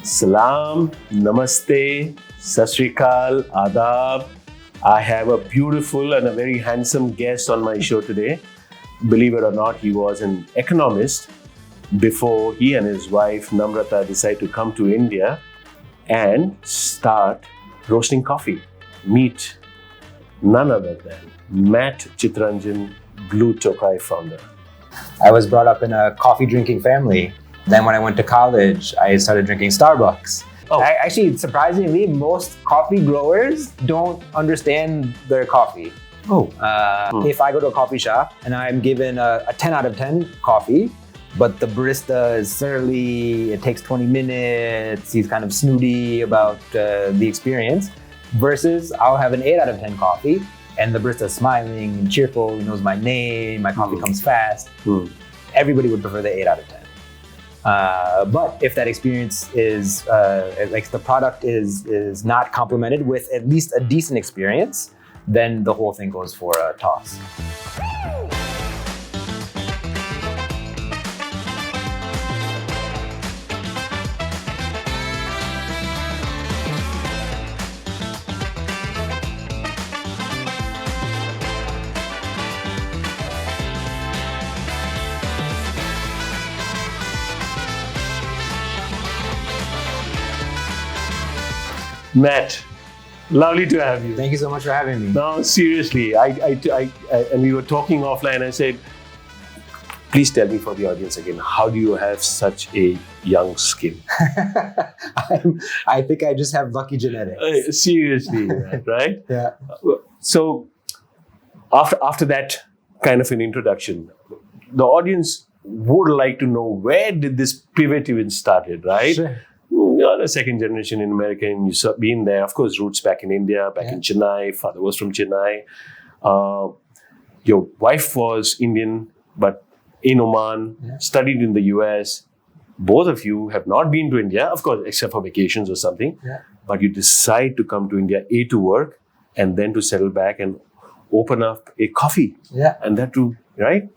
Salam, Namaste, Sat Sri Akal, Adab. I have a beautiful and a very handsome guest on my show today. Believe it or not, he was an economist before he and his wife Namrata decided to come to India and start roasting coffee. Meet none other than Matt Chitharanjan, Blue Tokai founder. I was brought up in a coffee drinking family. Then when I went to college, I started drinking Starbucks. Actually, surprisingly, most coffee growers don't understand their coffee. If I go to a coffee shop and I'm given a 10 out of 10 coffee, but the barista is surly, it takes 20 minutes, he's kind of snooty about the experience, versus I'll have an 8 out of 10 coffee and the barista is smiling and cheerful, he knows my name, my coffee comes fast. Everybody would prefer the 8 out of 10. But if that experience is, like the product is not complemented with at least a decent experience, then the whole thing goes for a toss. Matt, lovely to have you. Thank you so much for having me. No, seriously, I and we were talking offline. I said, please tell me for the audience again, how do you have such a young skin? I think I just have lucky genetics. Seriously, right? Yeah. So after that kind of an introduction, the audience would like to know, where did this pivot even started, right? Sure. You're a second generation in America and you've been there. Of course, roots back in India, back in Chennai. Father was from Chennai. Your wife was Indian, but in Oman, studied in the US. Both of you have not been to India, of course, except for vacations or something. But you decide to come to India, A, to work, and then to settle back and open up a coffee. And that too, right?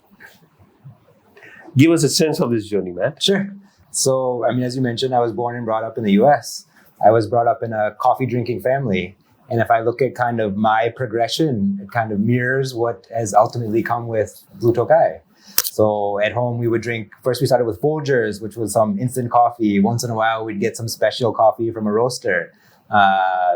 Give us a sense of this journey, Matt. Sure. So, I mean, as you mentioned, I was born and brought up in the US. I was brought up in a coffee drinking family. And if I look at kind of my progression, it kind of mirrors what has ultimately come with Blue Tokai. So at home, we would drink, first we started with Folgers, which was some instant coffee. Once in a while, we'd get some special coffee from a roaster.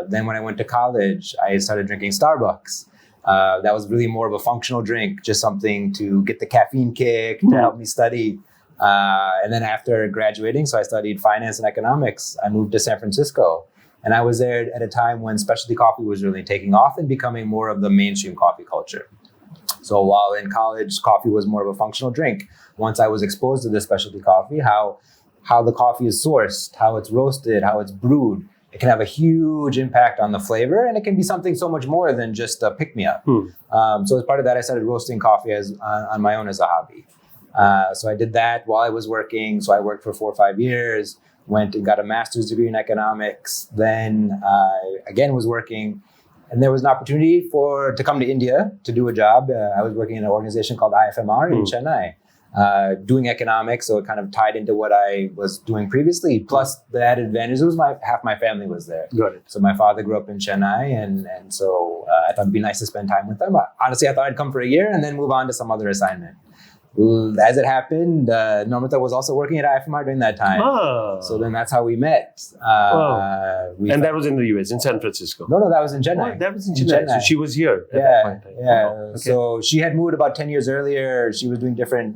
Then when I went to college, I started drinking Starbucks. That was really more of a functional drink, just something to get the caffeine kick, to help me study. And then after graduating, so I studied finance and economics, I moved to San Francisco. And I was there at a time when specialty coffee was really taking off and becoming more of the mainstream coffee culture. So while in college, coffee was more of a functional drink, once I was exposed to the specialty coffee, how the coffee is sourced, how it's roasted, how it's brewed, it can have a huge impact on the flavor, and it can be something so much more than just a pick-me-up. So as part of that, I started roasting coffee on my own as a hobby. So I did that while I was working. So I worked for 4 or 5 years, went and got a master's degree in economics. Then again was working, and there was an opportunity to come to India to do a job. I was working in an organization called IFMR in Chennai, doing economics. So it kind of tied into what I was doing previously. Plus the added advantage was half my family was there. Got it. So my father grew up in Chennai, and so I thought it'd be nice to spend time with them. Honestly, I thought I'd come for a year and then move on to some other assignment. As it happened, Namrata was also working at IFMR during that time. So then that's how we met. And that was in the US, in San Francisco? No, that was in Chennai. That was in Chennai. So she was here at that point in time. So she had moved about 10 years earlier. She was doing different,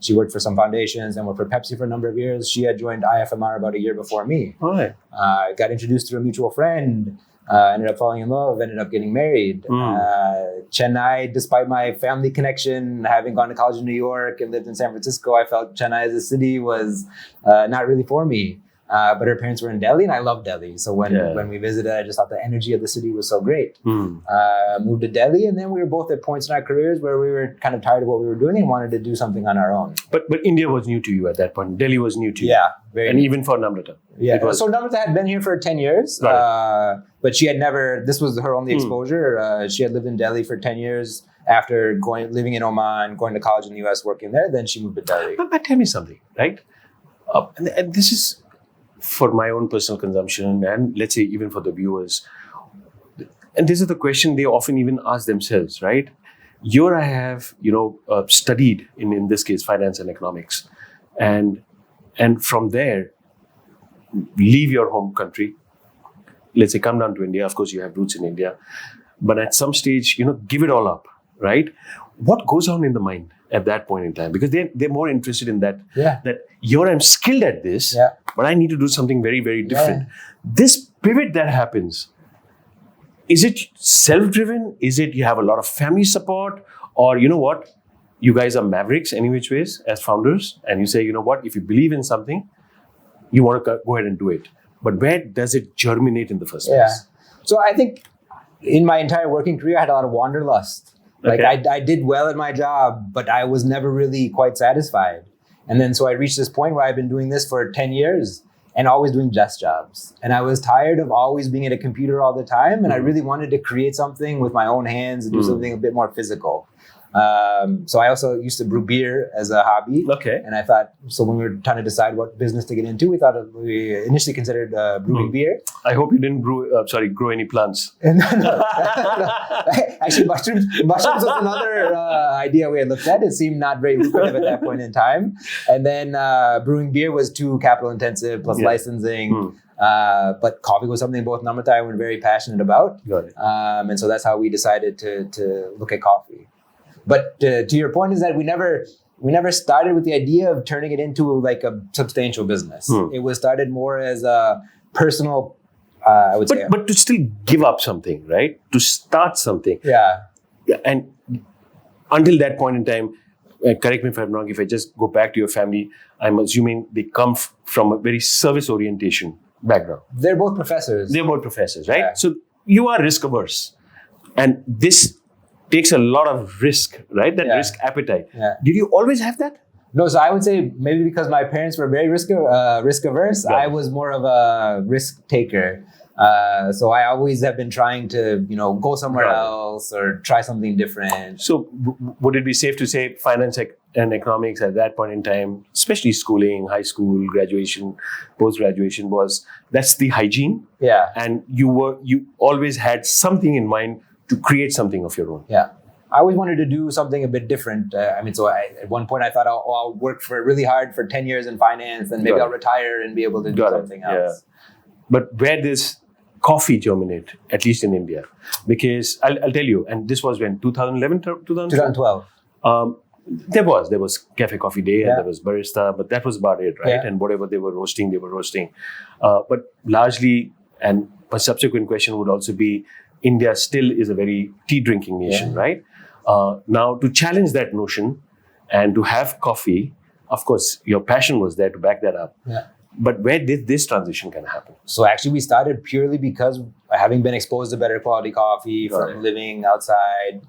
she worked for some foundations and worked for Pepsi for a number of years. She had joined IFMR about a year before me. Got introduced through a mutual friend. Ended up falling in love, ended up getting married. Chennai, despite my family connection, having gone to college in New York and lived in San Francisco, I felt Chennai as a city was not really for me. But her parents were in Delhi, and I love Delhi. So when we visited, I just thought the energy of the city was so great. Moved to Delhi, and then we were both at points in our careers where we were kind of tired of what we were doing and wanted to do something on our own. But India was new to you at that point. Delhi was new to you. Yeah. And even for Namrata. Yeah. So Namrata had been here for 10 years, but she had never, this was her only exposure. She had lived in Delhi for 10 years. After living in Oman, going to college in the US, working there, then she moved to Delhi. But tell me something, right? And this is for my own personal consumption, and let's say even for the viewers, and this is the question they often even ask themselves, right? Here I have, studied in this case finance and economics, and from there, leave your home country. Let's say come down to India. Of course, you have roots in India, but at some stage, give it all up, right? What goes on in the mind at that point in time? Because they're more interested in that. Yeah. That here I'm skilled at this, but I need to do something very, very different. This pivot that happens. Is it self-driven? Is it you have a lot of family support? Or you know what? You guys are mavericks any which ways as founders. And you say, you know what? If you believe in something, you want to go ahead and do it. But where does it germinate in the first place? So I think in my entire working career, I had a lot of wanderlust. Like I did well at my job, but I was never really quite satisfied. And then so I reached this point where I've been doing this for 10 years. And always doing desk jobs. And I was tired of always being at a computer all the time. And I really wanted to create something with my own hands and do something a bit more physical. So I also used to brew beer as a hobby. Okay. And I thought, so when we were trying to decide what business to get into, we initially considered brewing beer. I hope you didn't grow any plants. No. Actually, mushrooms was another idea we had looked at. It seemed not very lucrative at that point in time. And then brewing beer was too capital intensive plus licensing. But coffee was something both Namrata and I were very passionate about. Got it. And so that's how we decided to look at coffee. But to your point is that we never started with the idea of turning it into like a substantial business. It was started more as a personal, I would say. But to still give up something, right? To start something. Yeah. And until that point in time, correct me if I'm wrong, if I just go back to your family, I'm assuming they come from a very service orientation background. They're both professors. Right? Yeah. So you are risk averse. And this takes a lot of risk, right? That risk appetite. Yeah. Did you always have that? No, so I would say maybe because my parents were very risk averse, I was more of a risk taker. So I always have been trying to, go somewhere else or try something different. So would it be safe to say finance and economics at that point in time, especially schooling, high school, graduation, post-graduation that's the hygiene? Yeah. And you always had something in mind to create something of your own. Yeah. I always wanted to do something a bit different. At one point I thought I'll work really hard for 10 years in finance and maybe I'll retire and be able to do something else. But where does coffee germinate, at least in India? Because I'll tell you, and this was when, 2011, 2012? There was Cafe Coffee Day and there was Barista, but that was about it, right? Yeah. And whatever they were roasting, they were roasting. But largely, and my subsequent question would also be, India still is a very tea drinking nation, right? Now, to challenge that notion and to have coffee, of course, your passion was there to back that up. Yeah. But where did this transition kind of happen? So actually, we started purely because having been exposed to better quality coffee from living outside.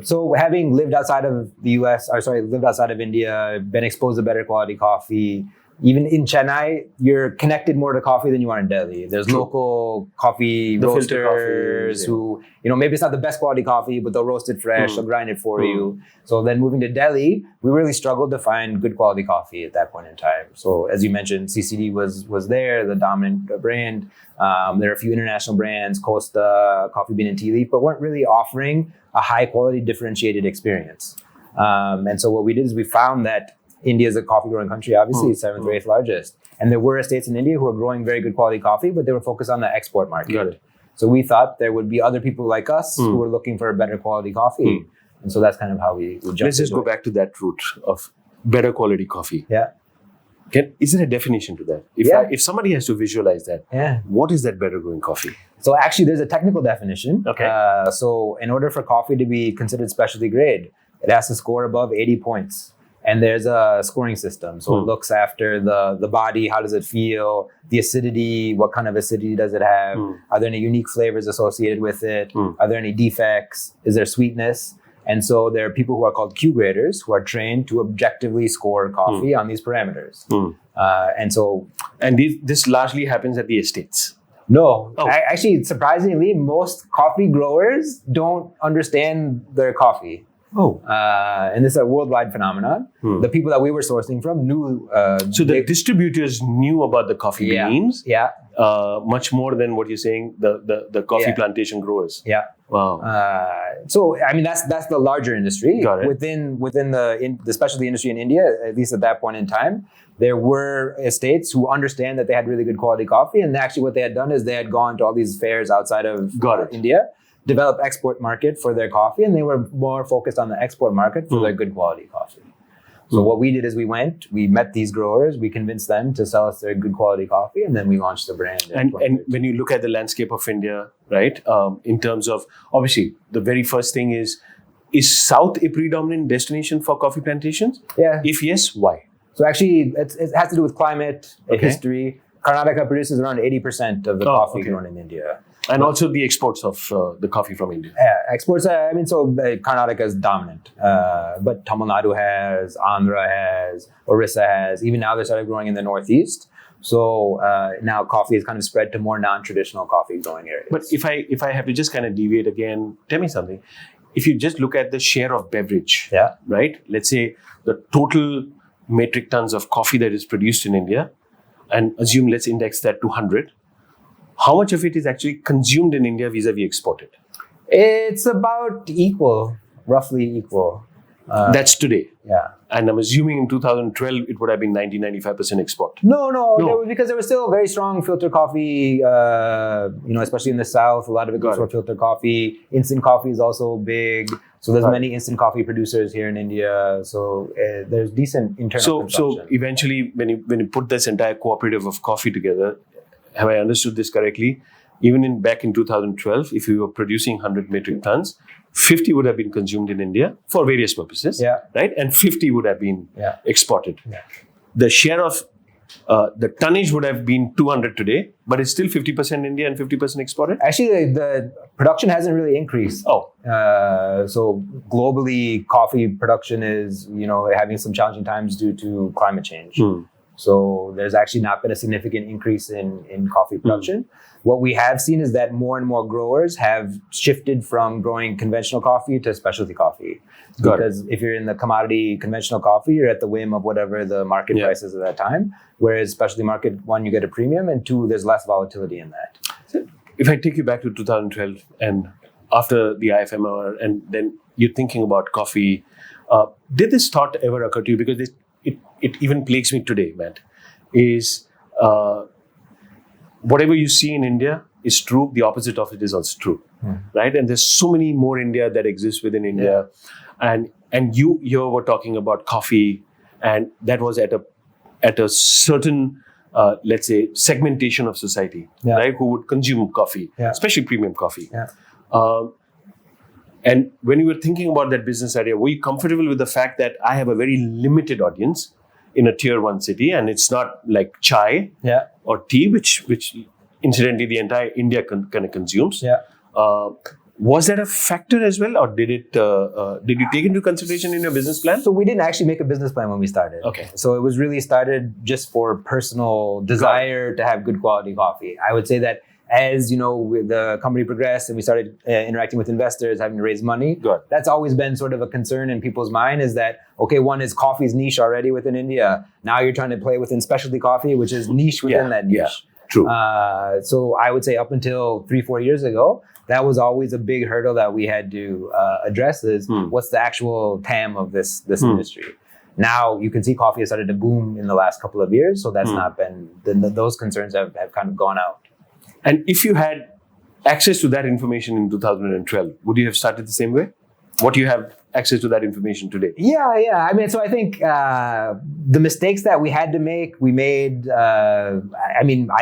So having lived outside of the US, lived outside of India, been exposed to better quality coffee. Even in Chennai, you're connected more to coffee than you are in Delhi. There's local coffee roasters who, maybe it's not the best quality coffee, but they'll roast it fresh, they'll grind it for you. So then moving to Delhi, we really struggled to find good quality coffee at that point in time. So as you mentioned, CCD was there, the dominant brand. There are a few international brands, Costa, Coffee Bean and Tea Leaf, but weren't really offering a high quality differentiated experience. And so what we did is we found that India is a coffee growing country, obviously, it's 7th or 8th largest. And there were estates in India who were growing very good quality coffee, but they were focused on the export market. Got it. So we thought there would be other people like us who were looking for a better quality coffee. And so that's kind of how we jumped. Let's just go back to that route of better quality coffee. Yeah. Is there a definition to that? If somebody has to visualize that, what is that better growing coffee? So actually, there's a technical definition. Okay. So in order for coffee to be considered specialty grade, it has to score above 80 points. And there's a scoring system. So it looks after the body, how does it feel, the acidity, what kind of acidity does it have, are there any unique flavors associated with it, are there any defects, is there sweetness? And so there are people who are called Q graders who are trained to objectively score coffee on these parameters. And this largely happens at the estates. No, actually, surprisingly, most coffee growers don't understand their coffee. Oh. And this is a worldwide phenomenon. The people that we were sourcing from knew. So the distributors knew about the coffee beans. Yeah. Much more than what you're saying, the coffee plantation growers. Yeah. Wow. So I mean that's the larger industry. Got it. Within the specialty industry in India, at least at that point in time, there were estates who understand that they had really good quality coffee, and actually what they had done is they had gone to all these fairs outside of India, developed export market for their coffee, and they were more focused on the export market for their good quality coffee. So what we did is we met these growers, we convinced them to sell us their good quality coffee, and then we launched the brand. And when you look at the landscape of India, right, in terms of, obviously, the very first thing is South a predominant destination for coffee plantations? Yeah. If yes, why? So actually, it has to do with climate, history. Karnataka produces around 80% of the coffee grown in India. And also the exports of the coffee from India. Yeah, exports, Karnataka is dominant. But Tamil Nadu has, Andhra has, Orissa has. Even now they started growing in the Northeast. So now coffee is kind of spread to more non-traditional coffee growing areas. But if I have to just kind of deviate again, tell me something. If you just look at the share of beverage, right? Let's say the total metric tons of coffee that is produced in India, and assume let's index that to 100. How much of it is actually consumed in India vis-a-vis exported? It's about equal, roughly equal. That's today. Yeah. And I'm assuming in 2012, it would have been 90-95% export. No. Because there was still very strong filter coffee, especially in the South. A lot of it goes for filter coffee. Instant coffee is also big. So there's many instant coffee producers here in India. So there's decent internal consumption. So eventually, when you put this entire cooperative of coffee together, have I understood this correctly? Even back in 2012, if you were producing 100 metric tons, 50 would have been consumed in India for various purposes, right? And 50 would have been exported. Yeah. The share of the tonnage would have been 200 today, but it's still 50% India and 50% exported? Actually, the production hasn't really increased. So globally, coffee production is, having some challenging times due to climate change. So there's actually not been a significant increase in coffee production. What we have seen is that more and more growers have shifted from growing conventional coffee to specialty coffee. Because if you're in the commodity conventional coffee, you're at the whim of whatever the market price is at that time. Whereas specialty market, one, you get a premium, and two, there's less volatility in that. So if I take you back to 2012 and after the IFMR, and then you're thinking about coffee, did this thought ever occur to you? Because it even plagues me today, Matt, is whatever you see in India is true. The opposite of it is also true, right? And there's so many more India that exists within India. And you were talking about coffee, and that was at a certain, let's say, segmentation of society, right? Who would consume coffee, especially premium coffee. And when you were thinking about that business idea, were you comfortable with the fact that I have a very limited audience in a tier 1 city, and it's not like chai or tea, which incidentally the entire India kind of consumes? Was that a factor as well, or did you take into consideration in your business plan? So we didn't actually make a business plan when we started. Okay. So it was really started just for personal desire to have good quality coffee. I would say that as the company progressed and we started interacting with investors, having to raise money, that's always been sort of a concern in people's mind, is that, okay, one is coffee's niche already within India. Now you're trying to play within specialty coffee, which is niche within that niche. Yeah, true. So I would say up until 3-4 years ago, that was always a big hurdle that we had to address, is what's the actual TAM of this industry. Now you can see coffee has started to boom in the last couple of years. So that's not been, those concerns have kind of gone out. And if you had access to that information in 2012, would you have started the same way? What do you have access to that information today? Yeah. I mean, so I think the mistakes that we had to make, we made. I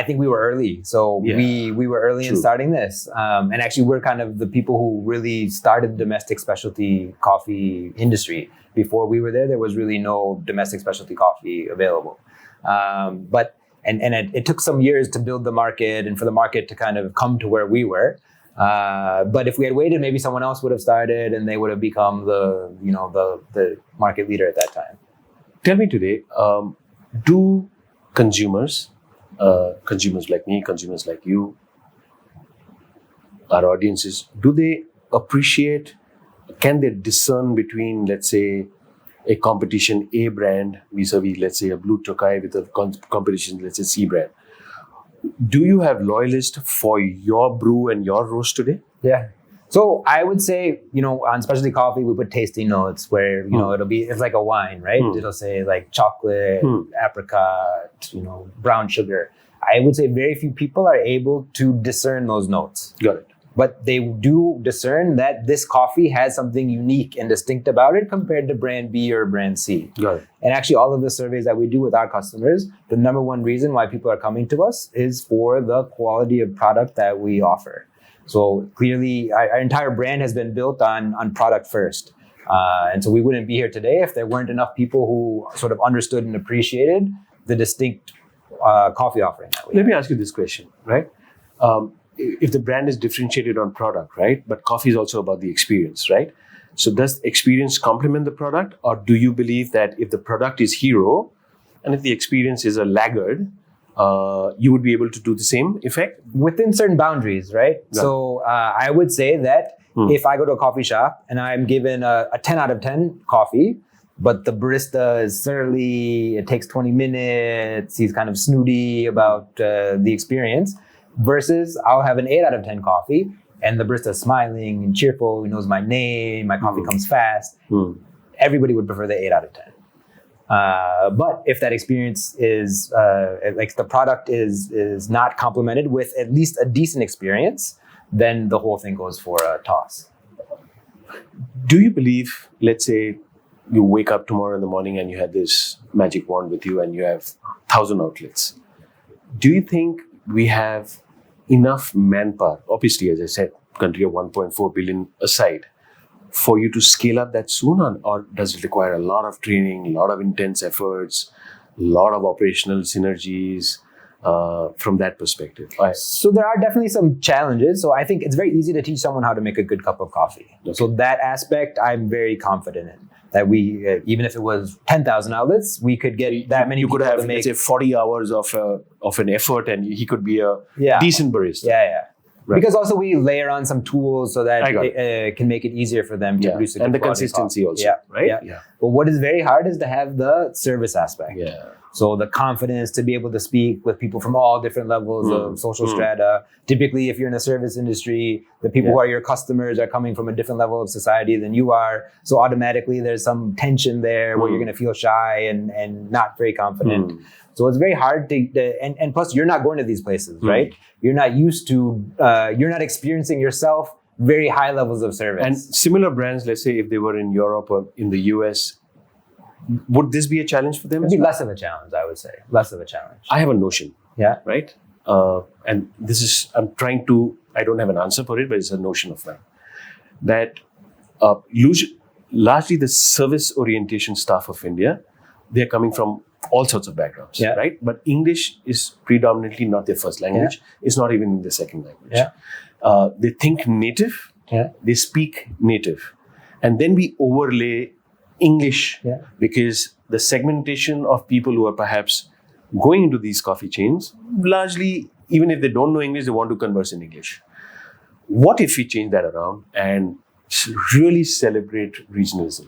think we were early. So we were early in starting this. And actually, we're kind of the people who really started the domestic specialty coffee industry. Before we were there was really no domestic specialty coffee available. But it took some years to build the market and for the market to kind of come to where we were. But if we had waited, maybe someone else would have started and they would have become the market leader at that time. Tell me today, do consumers like me, consumers like you, our audiences, do they appreciate can they discern between, let's say, a competition A brand vis-a-vis, let's say, a Blue Tokai with a competition, let's say, C brand? Do you have loyalists for your brew and your roast today? Yeah. So I would say, on specialty coffee, we put tasting notes where, it's like a wine, right? It'll say like chocolate, apricot, brown sugar. I would say very few people are able to discern those notes. Got it. But they do discern that this coffee has something unique and distinct about it compared to brand B or brand C. Got it. And actually, all of the surveys that we do with our customers, the number one reason why people are coming to us is for the quality of product that we offer. So clearly, our entire brand has been built on product first. And so we wouldn't be here today if there weren't enough people who sort of understood and appreciated the distinct coffee offering that we have. Let me ask you this question, right? If the brand is differentiated on product, right? But coffee is also about the experience, right? So does experience complement the product, or do you believe that if the product is hero and if the experience is a laggard, you would be able to do the same effect? Within certain boundaries, right? Yeah. So I would say that if I go to a coffee shop and I'm given a 10 out of 10 coffee, but the barista is surly, it takes 20 minutes, he's kind of snooty about the experience, versus I'll have an 8 out of 10 coffee and the barista is smiling and cheerful, he knows my name, my coffee comes fast. Everybody would prefer the 8 out of 10. But if that experience is, like the product is not complemented with at least a decent experience, then the whole thing goes for a toss. Do you believe, let's say, you wake up tomorrow in the morning and you have this magic wand with you and you have 1,000 outlets. Do you think we have enough manpower, obviously, as I said, country of 1.4 billion aside, for you to scale up that soon, or does it require a lot of training, a lot of intense efforts, a lot of operational synergies from that perspective? So there are definitely some challenges. So I think it's very easy to teach someone how to make a good cup of coffee. Okay. So that aspect I'm very confident in. That we, even if it was 10,000 outlets, we could get that many. You people could have, to make, let's say, 40 hours of an effort, and he could be a decent barista. Yeah. Right. Because also we layer on some tools so that it can make it easier for them to produce a good and the quality consistency coffee. also, right? Yeah. But what is very hard is to have the service aspect. Yeah. So the confidence to be able to speak with people from all different levels of social strata. Typically, if you're in the service industry, the people who are your customers are coming from a different level of society than you are. So automatically there's some tension there where you're going to feel shy and not very confident. So it's very hard and plus you're not going to these places, right? You're not used to, you're not experiencing yourself very high levels of service. And similar brands, let's say if they were in Europe or in the US, would this be a challenge for them? It'd be less of a challenge, I would say. Less of a challenge. I have a notion. Yeah. Right? And this is, I don't have an answer for it, but it's a notion of mine. That largely the service orientation staff of India, they're coming from all sorts of backgrounds, right? But English is predominantly not their first language. It's not even their second language. They think native. They speak native. And then we overlay English because the segmentation of people who are perhaps going into these coffee chains, largely, even if they don't know English, they want to converse in English. What if we change that around and really celebrate regionalism,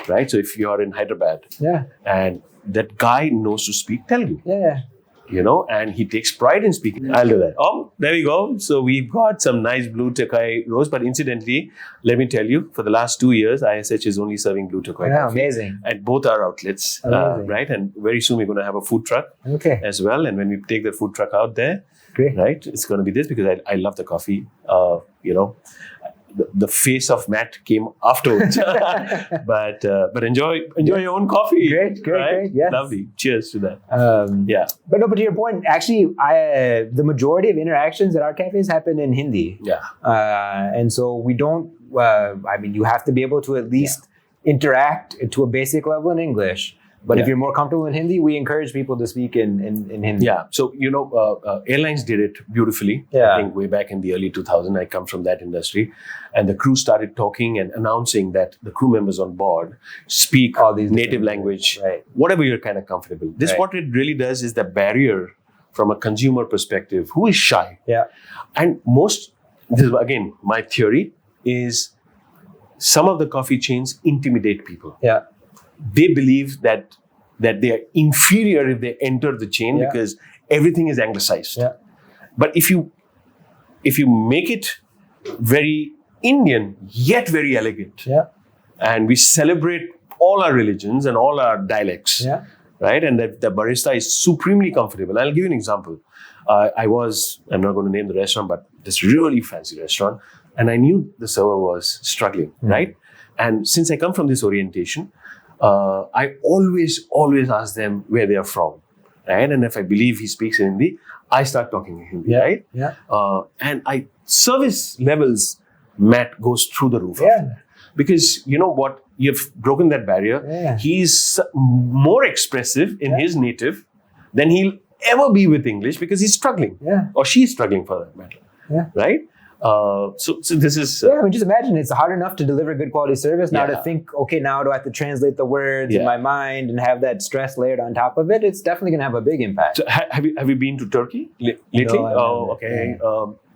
right? So if you're in Hyderabad and that guy knows to speak Telugu, and he takes pride in speaking. I'll do that. Oh, there we go. So we've got some nice Blue Tokai roast. But incidentally, let me tell you, for the last 2 years, ISH is only serving Blue Tokai coffee. Amazing. At both our outlets, right? And very soon we're going to have a food truck as well. And when we take the food truck out there, right, it's going to be this because I love the coffee. The face of Matt came afterwards. but enjoy your own coffee. Great. Yes. Lovely. Cheers to that. But to your point, actually, the majority of interactions at our cafes happen in Hindi. And so we don't. You have to be able to at least interact to a basic level in English. But if you're more comfortable in Hindi, we encourage people to speak in Hindi. Yeah. So, airlines did it beautifully. I think way back in the early 2000s, I come from that industry. And the crew started talking and announcing that the crew members on board speak all these native language, whatever you're kind of comfortable. This, what it really does is the barrier from a consumer perspective, who is shy. And this is, again, my theory is some of the coffee chains intimidate people. Yeah. They believe that they are inferior if they enter the chain because everything is anglicized. Yeah. But if you make it very Indian yet very elegant, and we celebrate all our religions and all our dialects, right? And that the barista is supremely comfortable. I'll give you an example. I'm not going to name the restaurant, but this really fancy restaurant, and I knew the server was struggling, right? And since I come from this orientation, I always ask them where they are from, right? And if I believe he speaks in Hindi, I start talking in Hindi, right? Yeah. And service levels, Matt, goes through the roof. Because you know what? You've broken that barrier. Yeah. He's more expressive in his native than he'll ever be with English because he's struggling. Or she's struggling for that matter. Right? So this is... I mean, just imagine it's hard enough to deliver good quality service. Now to think, okay, now do I have to translate the words in my mind and have that stress layered on top of it? It's definitely going to have a big impact. So have you been to Turkey lately? No, okay.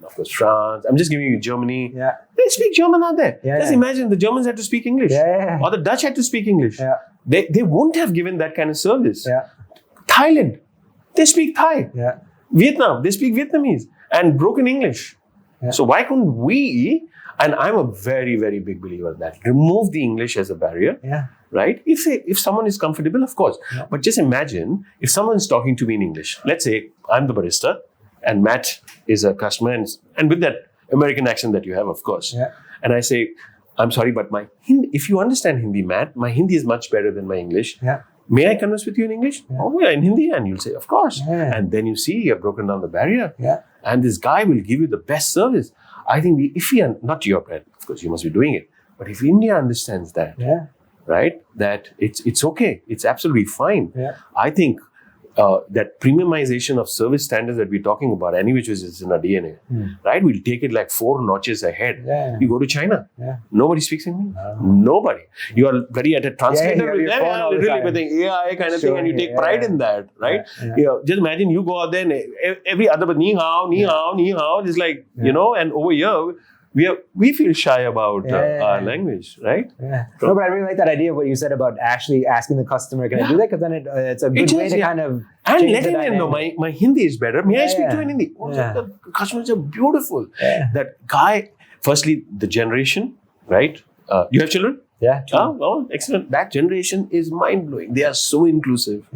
Of course, France. I'm just giving you Germany. Yeah. They speak German out there. Just Yeah. imagine the Germans had to speak English. Or the Dutch had to speak English. They wouldn't have given that kind of service. Thailand, they speak Thai. Vietnam, they speak Vietnamese and broken English. So why couldn't we? And I'm a very, very big believer in that. Remove the English as a barrier. Right? If someone is comfortable, of course. But just imagine if someone's talking to me in English. Let's say I'm the barista and Matt is a customer and with that American accent that you have, of course. And I say, I'm sorry, but my Hindi, if you understand Hindi, Matt, my Hindi is much better than my English. May I converse with you in English? Oh, yeah, in Hindi. And you'll say, of course. And then you see you've broken down the barrier. And this guy will give you the best service. I think if we are, not your brand, of course, you must be doing it. But if India understands that, right, that it's okay, it's absolutely fine. I think that premiumization of service standards that we're talking about, any which is in our DNA, right? We'll take it like 4 notches ahead. You go to China, nobody speaks English. Nobody. You are very at a translator with them, literally with the AI kind of thing, and you take pride in that, right? Just imagine you go out there and every other, but ni hao, ni hao, ni hao, just like, you know, and over here, we feel shy about our language, right? No, but I really like that idea of what you said about actually asking the customer, can I do that? Because then it's a good way to kind of and letting them know my Hindi is better. May I speak to you in Hindi? The customers are beautiful. That guy, firstly, the generation, right? You have children? Oh, excellent. That generation is mind-blowing. They are so inclusive.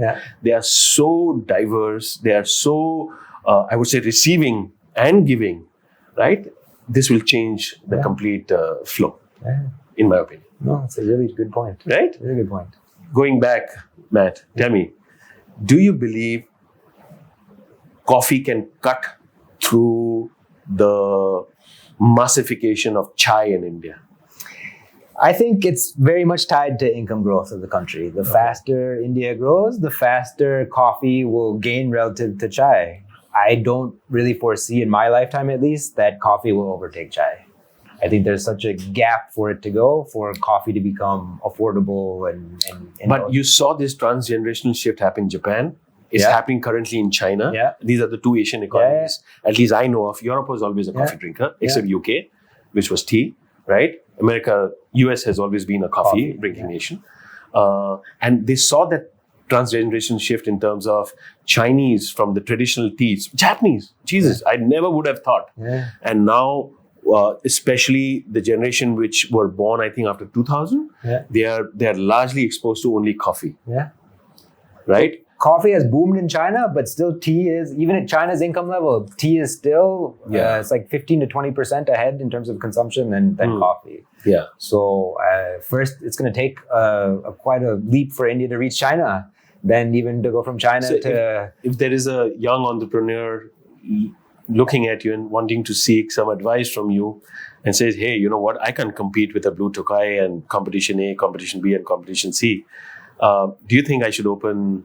They are so diverse. They are so, I would say, receiving and giving, right? This will change the complete flow, in my opinion. No, it's a really good point. Right? Really good point. Going back, Matt, tell me, do you believe coffee can cut through the massification of chai in India? I think it's very much tied to income growth of the country. The faster India grows, the faster coffee will gain relative to chai. I don't really foresee in my lifetime, at least, that coffee will overtake chai. I think there's such a gap for it to go, for coffee to become affordable and But you saw this transgenerational shift happen in Japan. It's happening currently in China. These are the 2 Asian economies. At least I know of. Europe was always a coffee drinker, except UK, which was tea, right? US has always been a coffee drinking nation. And they saw that transgeneration shift in terms of Chinese from the traditional teas, Japanese, Jesus, I never would have thought. And now, especially the generation which were born, I think after 2000, they are largely exposed to only coffee. Right? Coffee has boomed in China, but still tea is, even at China's income level, tea is still, it's like 15 to 20% ahead in terms of consumption than coffee. So first, it's going to take quite a leap for India to reach China. Then even to go from China to... If there is a young entrepreneur looking at you and wanting to seek some advice from you and says, hey, you know what, I can compete with a Blue Tokai and competition A, competition B and competition C. Do you think I should open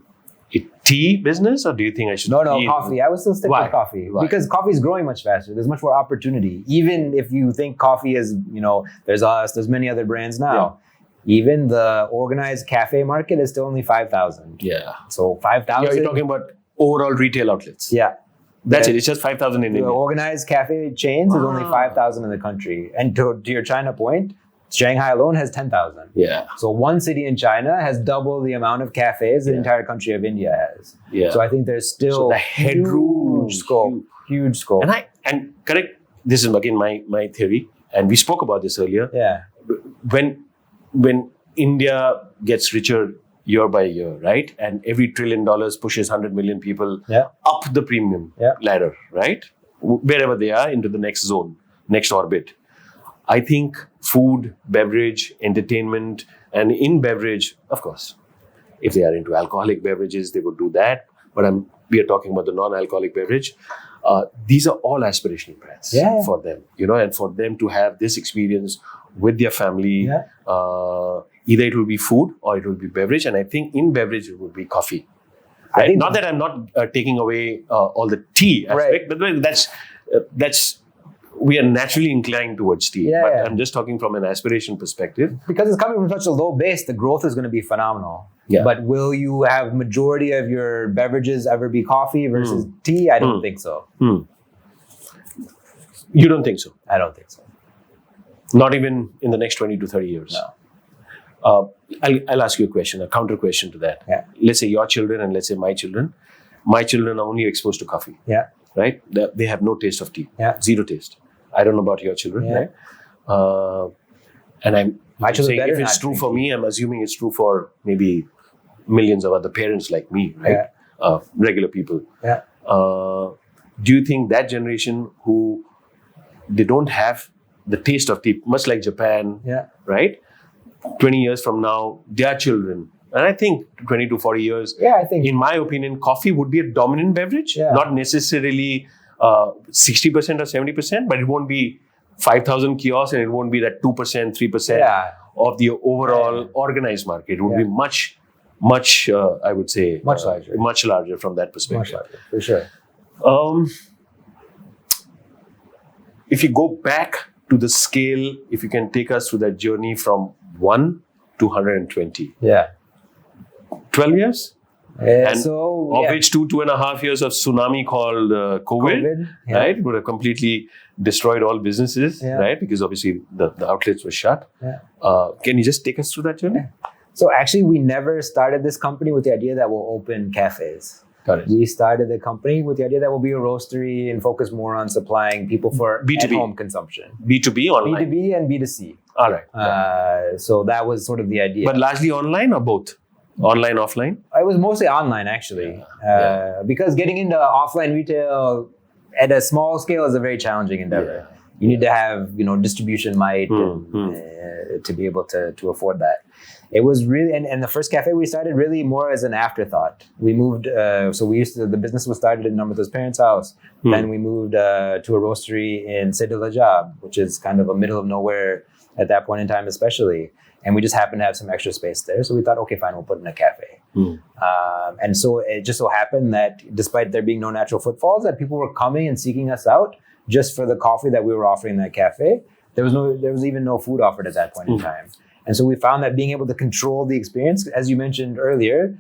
a tea business or do you think I should... No, coffee. I would still stick with coffee. Why? Because coffee is growing much faster. There's much more opportunity. Even if you think coffee is, there's us, there's many other brands now. Even the organized cafe market is still only 5,000. So 5,000. You're talking about overall retail outlets. That's it. It's just 5,000 in India. The organized cafe chains is only 5,000 in the country. And to your China point, Shanghai alone has 10,000. Yeah. So one city in China has double the amount of cafes the entire country of India has. Yeah. So I think there's still the headroom, huge scope. And correct, this is again my theory, and we spoke about this earlier. Yeah. When India gets richer year by year, right? And every $1 trillion pushes 100 million people up the premium ladder, right? Wherever they are into the next zone, next orbit. I think food, beverage, entertainment, and in beverage, of course, if they are into alcoholic beverages, they would do that. But we are talking about the non-alcoholic beverage. These are all aspirational brands for them, and for them to have this experience with their family. Either it will be food or it will be beverage. And I think in beverage, it would be coffee. Right? I think not that I'm not taking away all the tea aspect, but that's we are naturally inclined towards tea. But I'm just talking from an aspiration perspective. Because it's coming from such a low base, the growth is going to be phenomenal. Yeah. But will you have majority of your beverages ever be coffee versus tea? I don't think so. You don't think so? I don't think so. Not even in the next 20 to 30 years? No. I'll ask you a question, a counter question to that. Yeah. Let's say your children and let's say my children. My children are only exposed to coffee. Yeah. Right? They have no taste of tea. Yeah. Zero taste. I don't know about your children, right? And I'm saying if it's true for me, I'm assuming it's true for maybe millions of other parents like me, right? Regular people. Yeah. Do you think that generation who they don't have the taste of tea, much like Japan, right? 20 years from now, their children, and I think 20 to 40 years, I think, in my opinion, coffee would be a dominant beverage, not necessarily 60% or 70%, but it won't be 5,000 kiosks and it won't be that 2%, 3% of the overall organized market. It would be much, I would say, much larger from that perspective. Much larger, for sure. If you go back to the scale, if you can take us through that journey from 1 to 120. 12 years? And which 2.5 years of tsunami called COVID, right? It would have completely destroyed all businesses, right? Because obviously the outlets were shut. Can you just take us through that journey? So actually, we never started this company with the idea that we'll open cafes. Got it. We started the company with the idea that we'll be a roastery and focus more on supplying people for B2B. at-home consumption. B2B, online? B2B and B2C. All right. So that was sort of the idea. But largely online or both? Online, offline? It was mostly online, actually. Because getting into offline retail at a small scale is a very challenging endeavor. You need to have, distribution might to be able to afford that. It was really, and the first cafe we started really more as an afterthought. We moved, the business was started in Namrata's parents' house. Then we moved to a roastery in Sedilajab, which is kind of a middle of nowhere at that point in time, especially. And we just happened to have some extra space there. So we thought, okay, fine, we'll put in a cafe. And so it just so happened that despite there being no natural footfalls, that people were coming and seeking us out just for the coffee that we were offering in that cafe. There was even no food offered at that point in time. And so we found that being able to control the experience, as you mentioned earlier,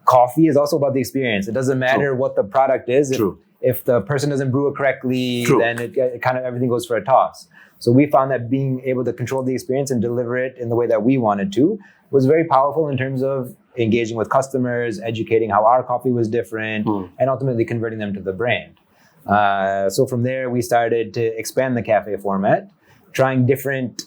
coffee is also about the experience. It doesn't matter what the product is. If the person doesn't brew it correctly, then it kind of everything goes for a toss. So we found that being able to control the experience and deliver it in the way that we wanted to was very powerful in terms of engaging with customers, educating how our coffee was different, and ultimately converting them to the brand. So from there, we started to expand the cafe format, trying different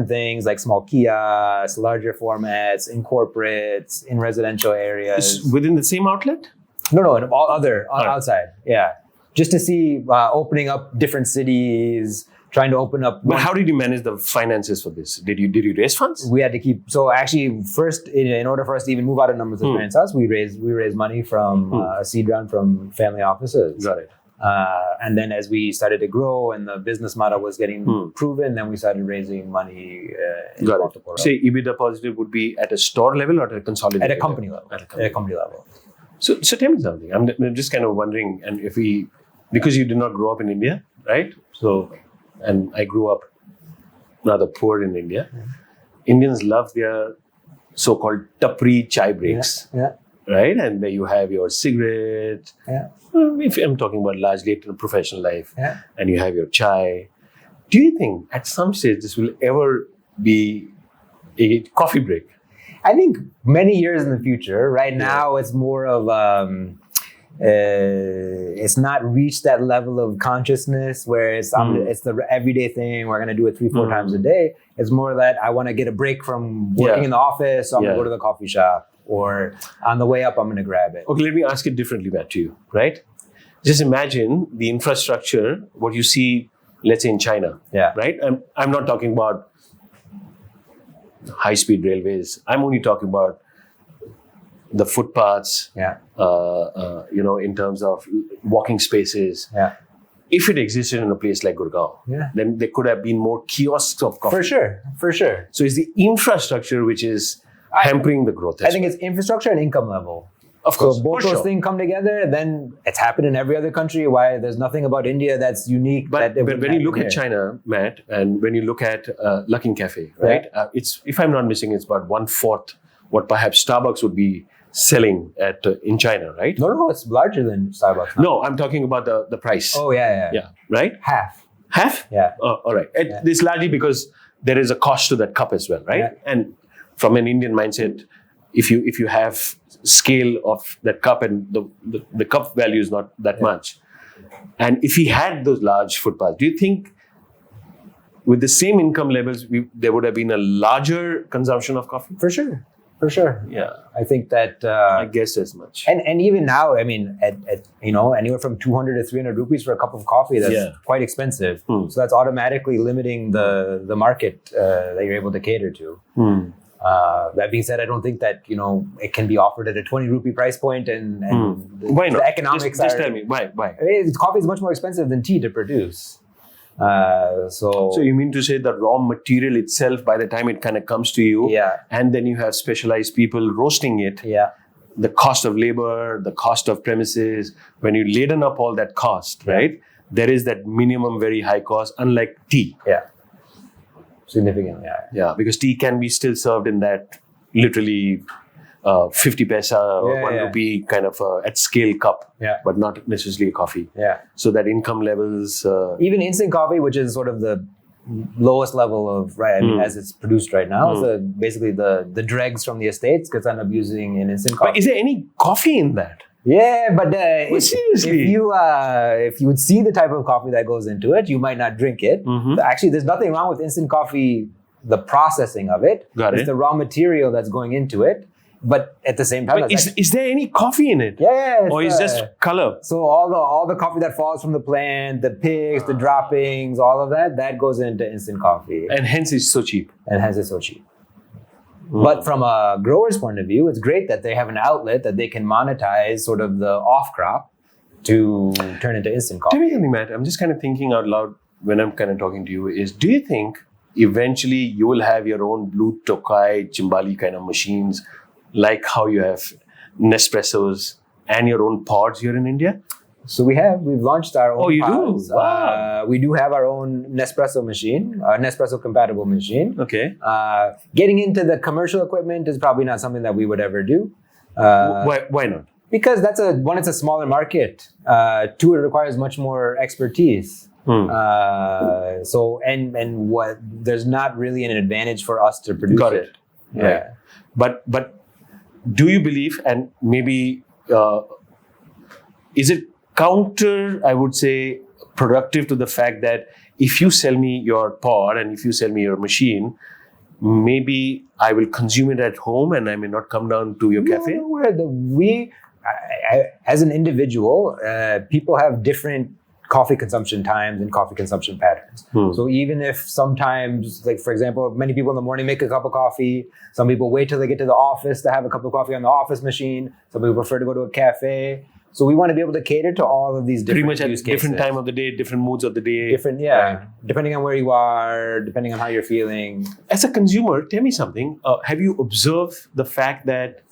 things like small kiosks, larger formats, in corporates, in residential areas. Within the same outlet? No, all other, outside. Yeah. Just to see opening up different cities, trying to open up. But how did you manage the finances for this? Did you raise funds? We had to keep. So actually, first, in order for us to even move out of Namrata's parents' house, we raised money from a seed round from family offices. Got it. And then as we started to grow and the business model was getting proven, then we started raising money in multiple. Say EBITDA positive would be at a store level or at a consolidated at a company level. At a company level. So tell me something. I'm just kind of wondering, and because you did not grow up in India, right? So, and I grew up rather poor in India. Indians love their so-called tapri chai breaks. Right? And where you have your cigarette. If I'm talking about largely professional life, and you have your chai. Do you think at some stage this will ever be a coffee break? I think many years in the future. Right now, it's more of it's not reached that level of consciousness where it's the everyday thing. We're gonna do it 3-4 times a day. It's more that I want to get a break from working in the office. So I'm gonna go to the coffee shop, or on the way up, I'm gonna grab it. Okay, let me ask it differently, Matt, to you, right? Just imagine the infrastructure, what you see, let's say in China, right? I'm not talking about high-speed railways. I'm only talking about the footpaths, in terms of walking spaces. Yeah. If it existed in a place like Gurgaon, then there could have been more kiosks of coffee. For sure. So it's the infrastructure which is hampering the growth. I think it's infrastructure and income level. Of course. So both those things come together, then it's happened in every other country. Why there's nothing about India that's unique. But when you look at China, Matt, and when you look at Luckin Cafe, right? It's, if I'm not missing, it's about 1/4 what perhaps Starbucks would be selling at in China, right? No, it's larger than Starbucks. No, I'm talking about the price. Oh, yeah. Right? Half? Yeah. All right. It's largely because there is a cost to that cup as well, right? Yeah. And from an Indian mindset, if you have scale of that cup and the cup value is not that much, and if he had those large footpaths, do you think with the same income levels, there would have been a larger consumption of coffee? For sure. Yeah. I think that I guess as much. And even now, I mean, at anywhere from 200 to 300 rupees for a cup of coffee, that's quite expensive. So that's automatically limiting the market that you're able to cater to. That being said, I don't think that it can be offered at a 20 rupee price point, and why not? The economics just tell me why. I mean, coffee is much more expensive than tea to produce. So you mean to say the raw material itself, by the time it kind of comes to you, and then you have specialized people roasting it, the cost of labor, the cost of premises, when you laden up all that cost, right? There is that minimum very high cost, unlike tea. Significant, because tea can be still served in that literally 50 paisa or 1 rupee kind of at scale cup, but not necessarily coffee. So that income levels... even instant coffee, which is sort of the lowest level of, I mean, as it's produced right now, so basically the dregs from the estates gets end up using in instant coffee. But is there any coffee in that? Yeah, but seriously, if you would see the type of coffee that goes into it, you might not drink it. So actually, there's nothing wrong with instant coffee, the processing of it. It's the raw material that's going into it. But at the same time, is there any coffee in it? Or is just color? So all the coffee that falls from the plant, the pigs, the droppings, all of that goes into instant coffee. And hence it's so cheap. But from a grower's point of view, it's great that they have an outlet that they can monetize sort of the off crop to turn into instant coffee. Tell me something, Matt. I'm just kind of thinking out loud when I'm kind of talking to you is, do you think eventually you will have your own Blue Tokai, Chimbali kind of machines, like how you have Nespressos and your own pods here in India? So we've launched our own pods. Do? Wow. We do have our own Nespresso machine, Nespresso compatible machine. Okay. Getting into the commercial equipment is probably not something that we would ever do. Why not? Because it's a smaller market. Two, it requires much more expertise. There's not really an advantage for us to produce Got it. Right. But do you believe, and maybe is it counter, I would say, productive to the fact that if you sell me your pod and if you sell me your machine, maybe I will consume it at home and I may not come down to your cafe? As an individual, people have different coffee consumption times and coffee consumption patterns. So even if sometimes, like for example, many people in the morning make a cup of coffee, some people wait till they get to the office to have a cup of coffee on the office machine, some people prefer to go to a cafe. So we want to be able to cater to all of these different pretty much use at cases. different time of the day, different moods of the day. Depending on where you are, depending on how you're feeling. As a consumer, tell me something. Have you observed the fact that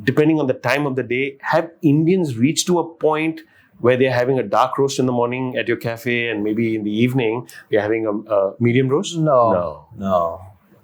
depending on the time of the day, have Indians reached to a point where they're having a dark roast in the morning at your cafe and maybe in the evening, you're having a medium roast? No.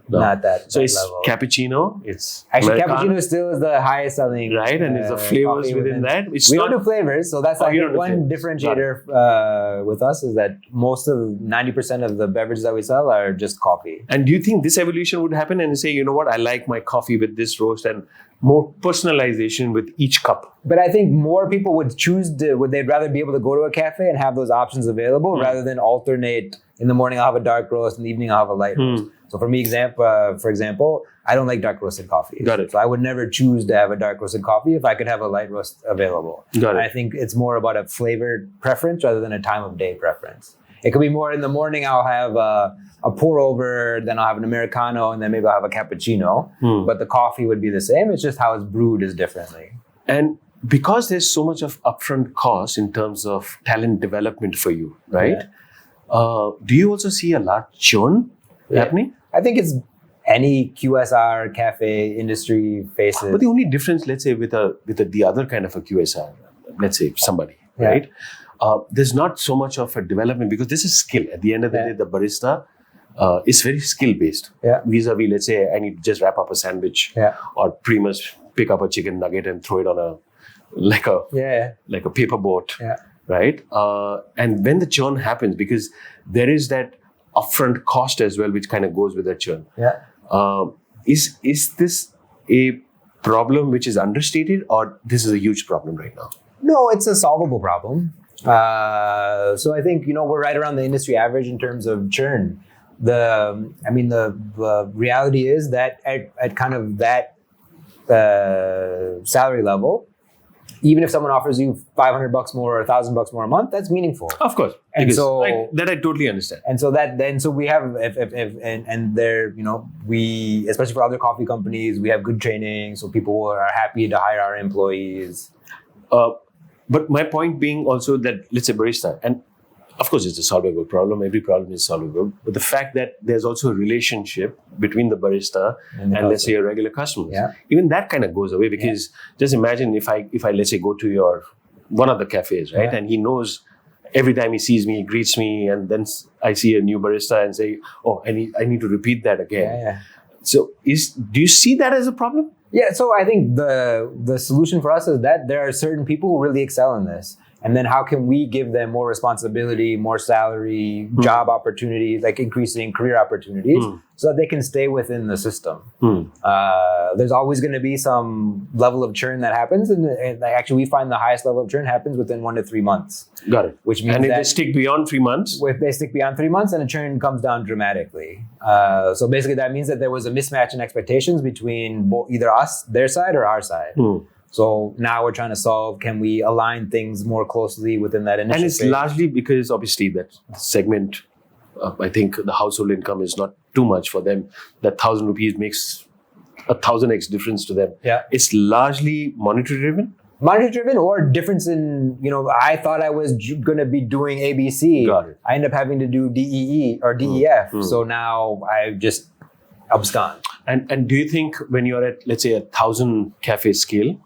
No. Not that. So that it's level. cappuccino. It's Actually, Americano, cappuccino still is the highest selling. right? And it's the flavors coffee within that. It's we not, don't do flavors, so that's like you don't do one flavors. differentiator with us is that most of 90% of the beverages that we sell are just coffee. And do you think this evolution would happen and say, you know what, I like my coffee with this roast and more personalization with each cup? But I think more people would they'd rather be able to go to a cafe and have those options available rather than alternate. In the morning, I'll have a dark roast. In the evening, I'll have a light roast. So for example, I don't like dark roasted coffee. Got it. So I would never choose to have a dark roasted coffee if I could have a light roast available. Got it. I think it's more about a flavored preference rather than a time of day preference. It could be more in the morning, I'll have a pour over, then I'll have an Americano, and then maybe I'll have a cappuccino. But the coffee would be the same. It's just how it's brewed is differently. And because there's so much of upfront cost in terms of talent development for you, right? Yeah. Do you also see a large churn happening? I think it's any QSR cafe industry faces. But the only difference, let's say, with the other kind of a QSR, let's say somebody, right? There's not so much of a development because this is skill. At the end of the day, the barista is very skill based. Vis-a-vis, let's say, I need to just wrap up a sandwich, or pretty much pick up a chicken nugget and throw it on a paper boat, right? And when the churn happens, because there is that upfront cost as well, which kind of goes with that churn. Is this a problem which is understated, or this is a huge problem right now? No, it's a solvable problem. So I think, we're right around the industry average in terms of churn. The reality is that at kind of that salary level, even if someone offers you $500 more or $1,000 more a month, that's meaningful. Of course, and so that I totally understand. And so we have we especially for other coffee companies, we have good training, so people are happy to hire our employees. But my point being also that, let's say barista, and of course it's a solvable problem, every problem is solvable, but the fact that there's also a relationship between the barista and let's say a regular customer, even that kind of goes away, because just imagine if I let's say go to one of the cafes, right, and he knows every time he sees me, he greets me, and then I see a new barista and say, oh, I need to repeat that again. So do you see that as a problem? Yeah, so I think the solution for us is that there are certain people who really excel in this. And then how can we give them more responsibility, more salary, job opportunities, like increasing career opportunities, so that they can stay within the system. There's always going to be some level of churn that happens. And actually, we find the highest level of churn happens within 1 to 3 months. Got it. Which means and if they stick beyond 3 months? If they stick beyond 3 months, then the churn comes down dramatically. So basically, that means that there was a mismatch in expectations between either their side, or our side. So now we're trying to solve, can we align things more closely within that initial And it's phase? largely because obviously that segment, I think the household income is not too much for them. That 1,000 rupees makes 1,000x difference to them. It's largely monetary driven? Monetary driven, or difference in, I thought I was going to be doing ABC. Got it. I end up having to do DEE or DEF. So now I just abscond. And do you think when you're at, let's say, 1,000 cafe scale,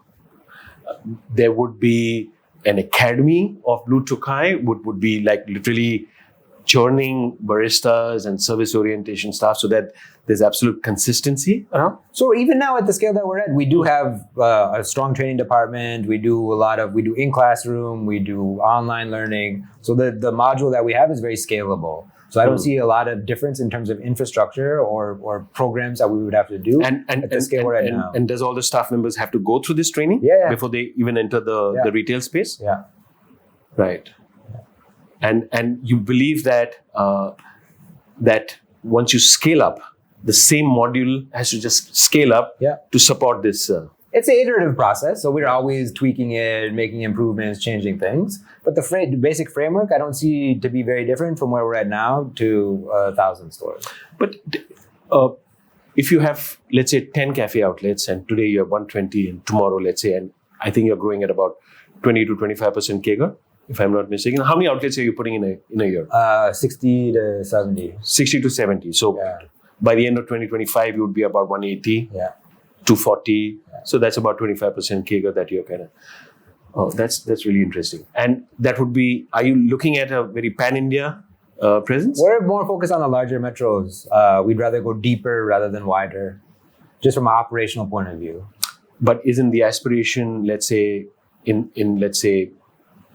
there would be an academy of Blue Tokai, would be like literally churning baristas and service orientation staff so that there's absolute consistency around? So even now at the scale that we're at, we do have a strong training department. We do in classroom, we do online learning. So the module that we have is very scalable. So I don't see a lot of difference in terms of infrastructure or programs that we would have to do at the scale we're at now. And does all the staff members have to go through this training before they even enter the retail space? Yeah. Right. And you believe that that once you scale up, the same module has to just scale up to support this. It's an iterative process, so we're always tweaking it, making improvements, changing things. But the basic framework, I don't see to be very different from where we're at now to 1,000 stores. But if you have, let's say, 10 cafe outlets, and today you have 120, and tomorrow, let's say, and I think you're growing at about 20 to 25% CAGR, if I'm not mistaken. How many outlets are you putting in a year? 60 to 70. 60 to 70. So by the end of 2025, you would be about 180. 240. So that's about 25% CAGR that you're kind of. Oh, that's really interesting. And that would be. Are you looking at a very pan-India presence? We're more focused on the larger metros. We'd rather go deeper rather than wider, just from an operational point of view. But isn't the aspiration, let's say, in let's say,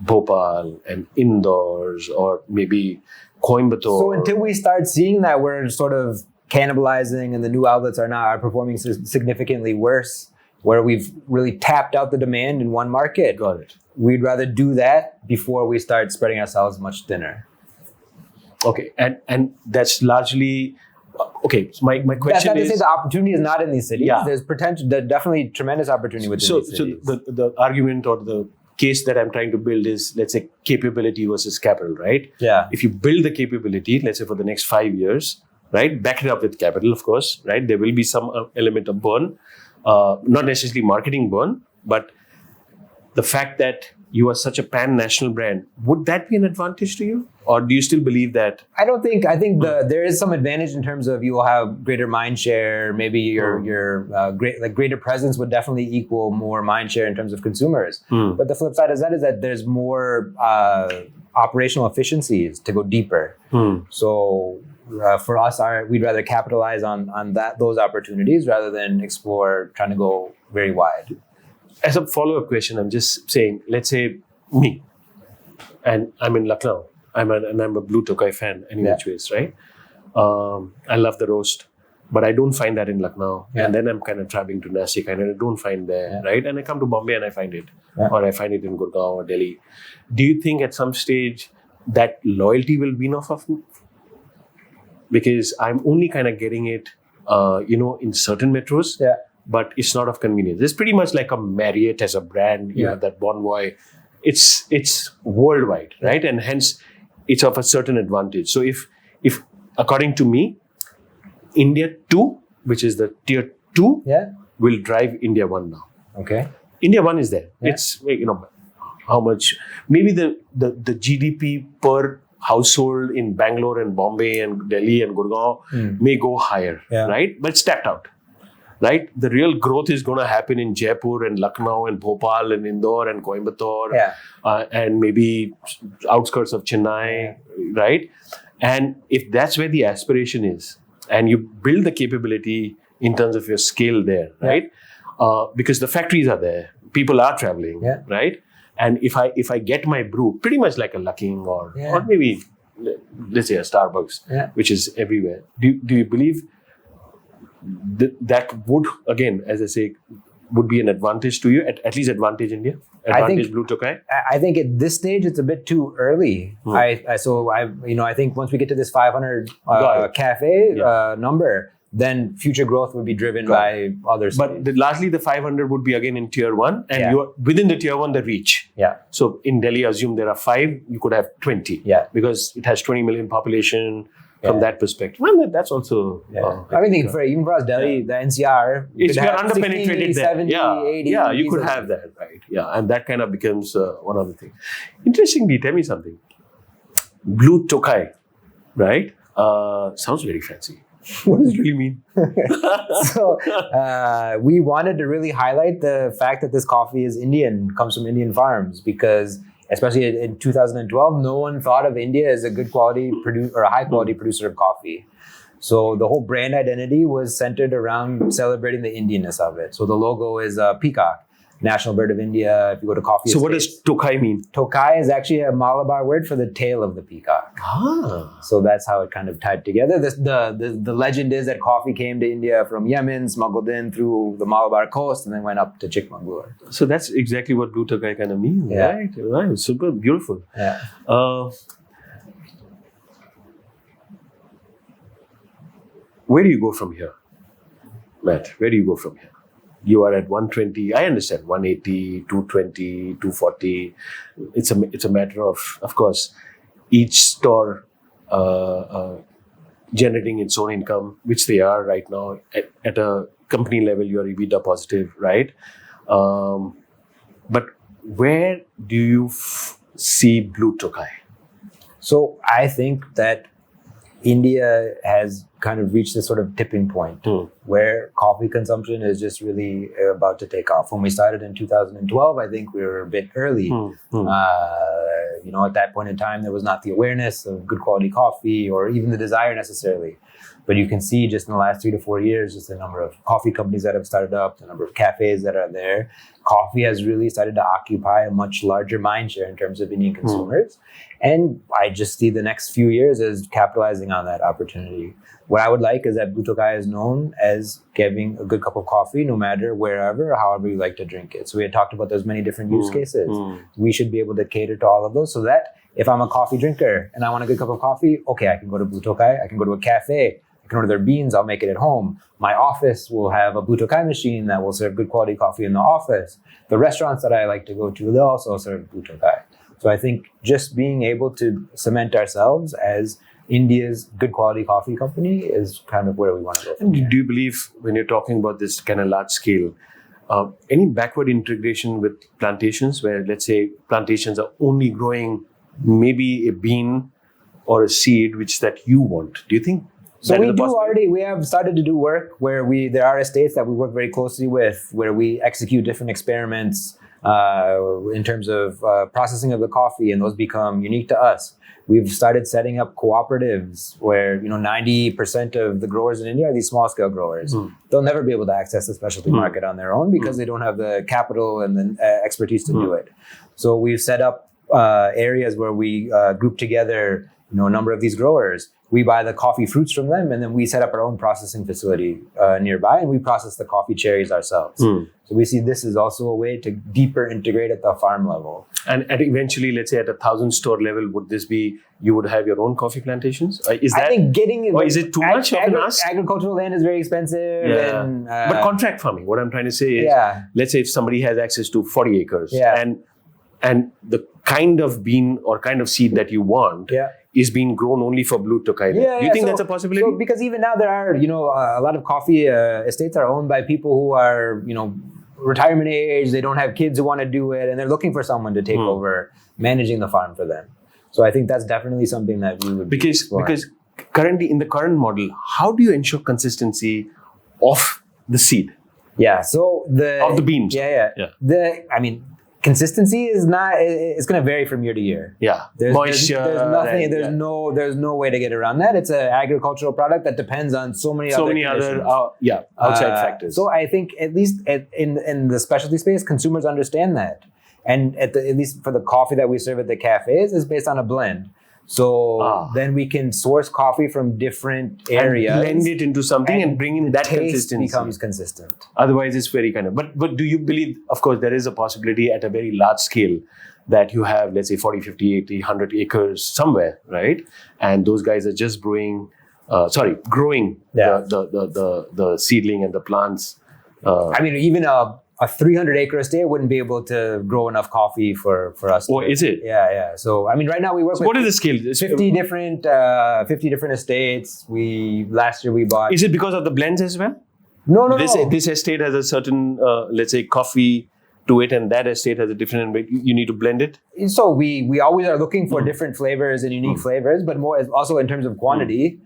Bhopal and Indore or maybe Coimbatore? So until we start seeing that we're sort of cannibalizing and the new outlets are performing significantly worse, where we've really tapped out the demand in one market. Got it. We'd rather do that before we start spreading ourselves much thinner. Okay, and that's largely okay. So my question That's not is, to say the opportunity is not in these cities. Yeah. There's potential. There's definitely tremendous opportunity within these cities. So the argument or the case that I'm trying to build is, let's say, capability versus capital, right? Yeah. If you build the capability, let's say for the next 5 years, right, back it up with capital, of course, right? There will be some element of burn, not necessarily marketing burn, but the fact that you are such a pan-national brand, would that be an advantage to you? Or do you still believe that? I think there is some advantage in terms of you will have greater mind share. Maybe your greater presence would definitely equal more mind share in terms of consumers. But the flip side of that is that there's more operational efficiencies to go deeper. So for us, we'd rather capitalize on those opportunities rather than explore trying to go very wide. As a follow-up question, I'm just saying, let's say me, and I'm in Lucknow. I'm a Blue Tokai fan, which ways, right? I love the roast, but I don't find that in Lucknow. Yeah. And then I'm kind of traveling to Nasik, and I don't find there, right? And I come to Bombay and I find it, or I find it in Gurgaon or Delhi. Do you think at some stage that loyalty will wean off of me? Because I'm only kind of getting it, in certain metros. Yeah. But it's not of convenience. It's pretty much like a Marriott as a brand. You have that Bonvoy. It's worldwide, right? And hence, it's of a certain advantage. So if according to me, India 2, which is the tier 2, will drive India 1 now. Okay. India 1 is there. Yeah. It's how much? Maybe the GDP per household in Bangalore and Bombay and Delhi and Gurgaon may go higher, right? But it's tapped out. Right, the real growth is going to happen in Jaipur and Lucknow and Bhopal and Indore and Coimbatore and maybe outskirts of Chennai, right? And if that's where the aspiration is, and you build the capability in terms of your scale there, right? Because the factories are there, people are traveling, right? And if I get my brew, pretty much like a Lucking or maybe let's say a Starbucks, which is everywhere. Do you believe? That would, again, as I say, would be an advantage to you, at least advantage India, advantage Blue Tokai? I think at this stage it's a bit too early. I think once we get to this 500 cafe number, then future growth would be driven by other cities. But largely the 500 would be again in tier 1, and you are within the tier 1 the reach. Yeah. So in Delhi, assume there are 5, you could have 20. Yeah. Because it has 20 million population. From that perspective, well, that's also. I think even for us, Delhi, the NCR, it's under-penetrated 70, there. 80. Yeah, you could have that, right? Yeah, and that kind of becomes one of the things. Interestingly, tell me something. Blue Tokai, right? Sounds very fancy. What does it really mean? So we wanted to really highlight the fact that this coffee is Indian, comes from Indian farms, because especially in 2012, no one thought of India as a good quality or a high quality producer of coffee. So the whole brand identity was centered around celebrating the Indianness of it. So the logo is a peacock, national bird of India. If you go to coffee So estates, what does Tokai mean? Tokai is actually a Malabar word for the tail of the peacock. So that's how it kind of tied together. The legend is that coffee came to India from Yemen, smuggled in through the Malabar coast, and then went up to Chikmagalur. So that's exactly what Blue Tokai kind of means, right? Right, super beautiful. Yeah. Where do you go from here, Matt? Where do you go from here? You are at 120, I understand, 180, 220, 240. It's a matter of course, each store generating its own income, which they are right now. At a company level, you are EBITDA positive, right? But where do you see Blue Tokai? So I think that India has kind of reached this sort of tipping point where coffee consumption is just really about to take off. When we started in 2012, I think we were a bit early. At that point in time, there was not the awareness of good quality coffee or even the desire necessarily. But you can see just in the last 3 to 4 years, just the number of coffee companies that have started up, the number of cafes that are there. Coffee has really started to occupy a much larger mind share in terms of Indian consumers. And I just see the next few years as capitalizing on that opportunity. What I would like is that Blue Tokai is known as giving a good cup of coffee, no matter wherever, however you like to drink it. So we had talked about those many different use cases. We should be able to cater to all of those so that if I'm a coffee drinker and I want a good cup of coffee, okay, I can go to Blue Tokai, I can go to a cafe, I can order their beans, I'll make it at home. My office will have a Blue Tokai machine that will serve good quality coffee in the office. The restaurants that I like to go to, they'll also serve Blue Tokai. So I think just being able to cement ourselves as India's good quality coffee company is kind of where we want to go. And do you believe, when you're talking about this kind of large scale, any backward integration with plantations where, let's say, plantations are only growing maybe a bean or a seed which that you want? Do you think? So we have started to do work where there are estates that we work very closely with, where we execute different experiments in terms of processing of the coffee, and those become unique to us. We've started setting up cooperatives where 90% of the growers in India are these small scale growers. They'll never be able to access the specialty market on their own because they don't have the capital and the expertise to do it. So we've set up areas where we group together a number of these growers. We buy the coffee fruits from them, and then we set up our own processing facility nearby, and we process the coffee cherries ourselves. So we see this is also a way to deeper integrate at the farm level. And eventually, let's say at 1,000 store level, would this be, you would have your own coffee plantations? I think or is it too much of an ask? Agricultural land is very expensive. Yeah. And, but contract farming, what I'm trying to say is, let's say if somebody has access to 40 acres and the kind of bean or kind of seed that you want is being grown only for Blue Tokai. Do you think that's a possibility? So because even now there are, a lot of coffee estates are owned by people who are, retirement age, they don't have kids who want to do it, and they're looking for someone to take over managing the farm for them. So I think that's definitely something that we would because currently in the current model, how do you ensure consistency of the seed? Yeah, so of the beans. Consistency is not. It's going to vary from year to year. Yeah, moisture. There's nothing. There's no way to get around that. It's an agricultural product that depends on so many other outside factors. So I think at least in the specialty space, consumers understand that, and at least for the coffee that we serve at the cafes, is based on a blend. So then we can source coffee from different areas, and blend it into something, and bring in that consistency. Becomes consistent. Otherwise, it's very kind of. But do you believe? Of course, there is a possibility at a very large scale that you have, let's say, 40, 50, 80, 100 acres somewhere, right? And those guys are just growing the seedling and the plants. Even a 300-acre estate wouldn't be able to grow enough coffee for us. Or is it? Yeah. So, right now we work with... What is the scale? 50 different estates. Last year we bought... Is it because of the blends as well? No. This estate has a certain, let's say, coffee to it, and that estate has a different... You need to blend it? So we always are looking for different flavors and unique flavors, but more also in terms of quantity,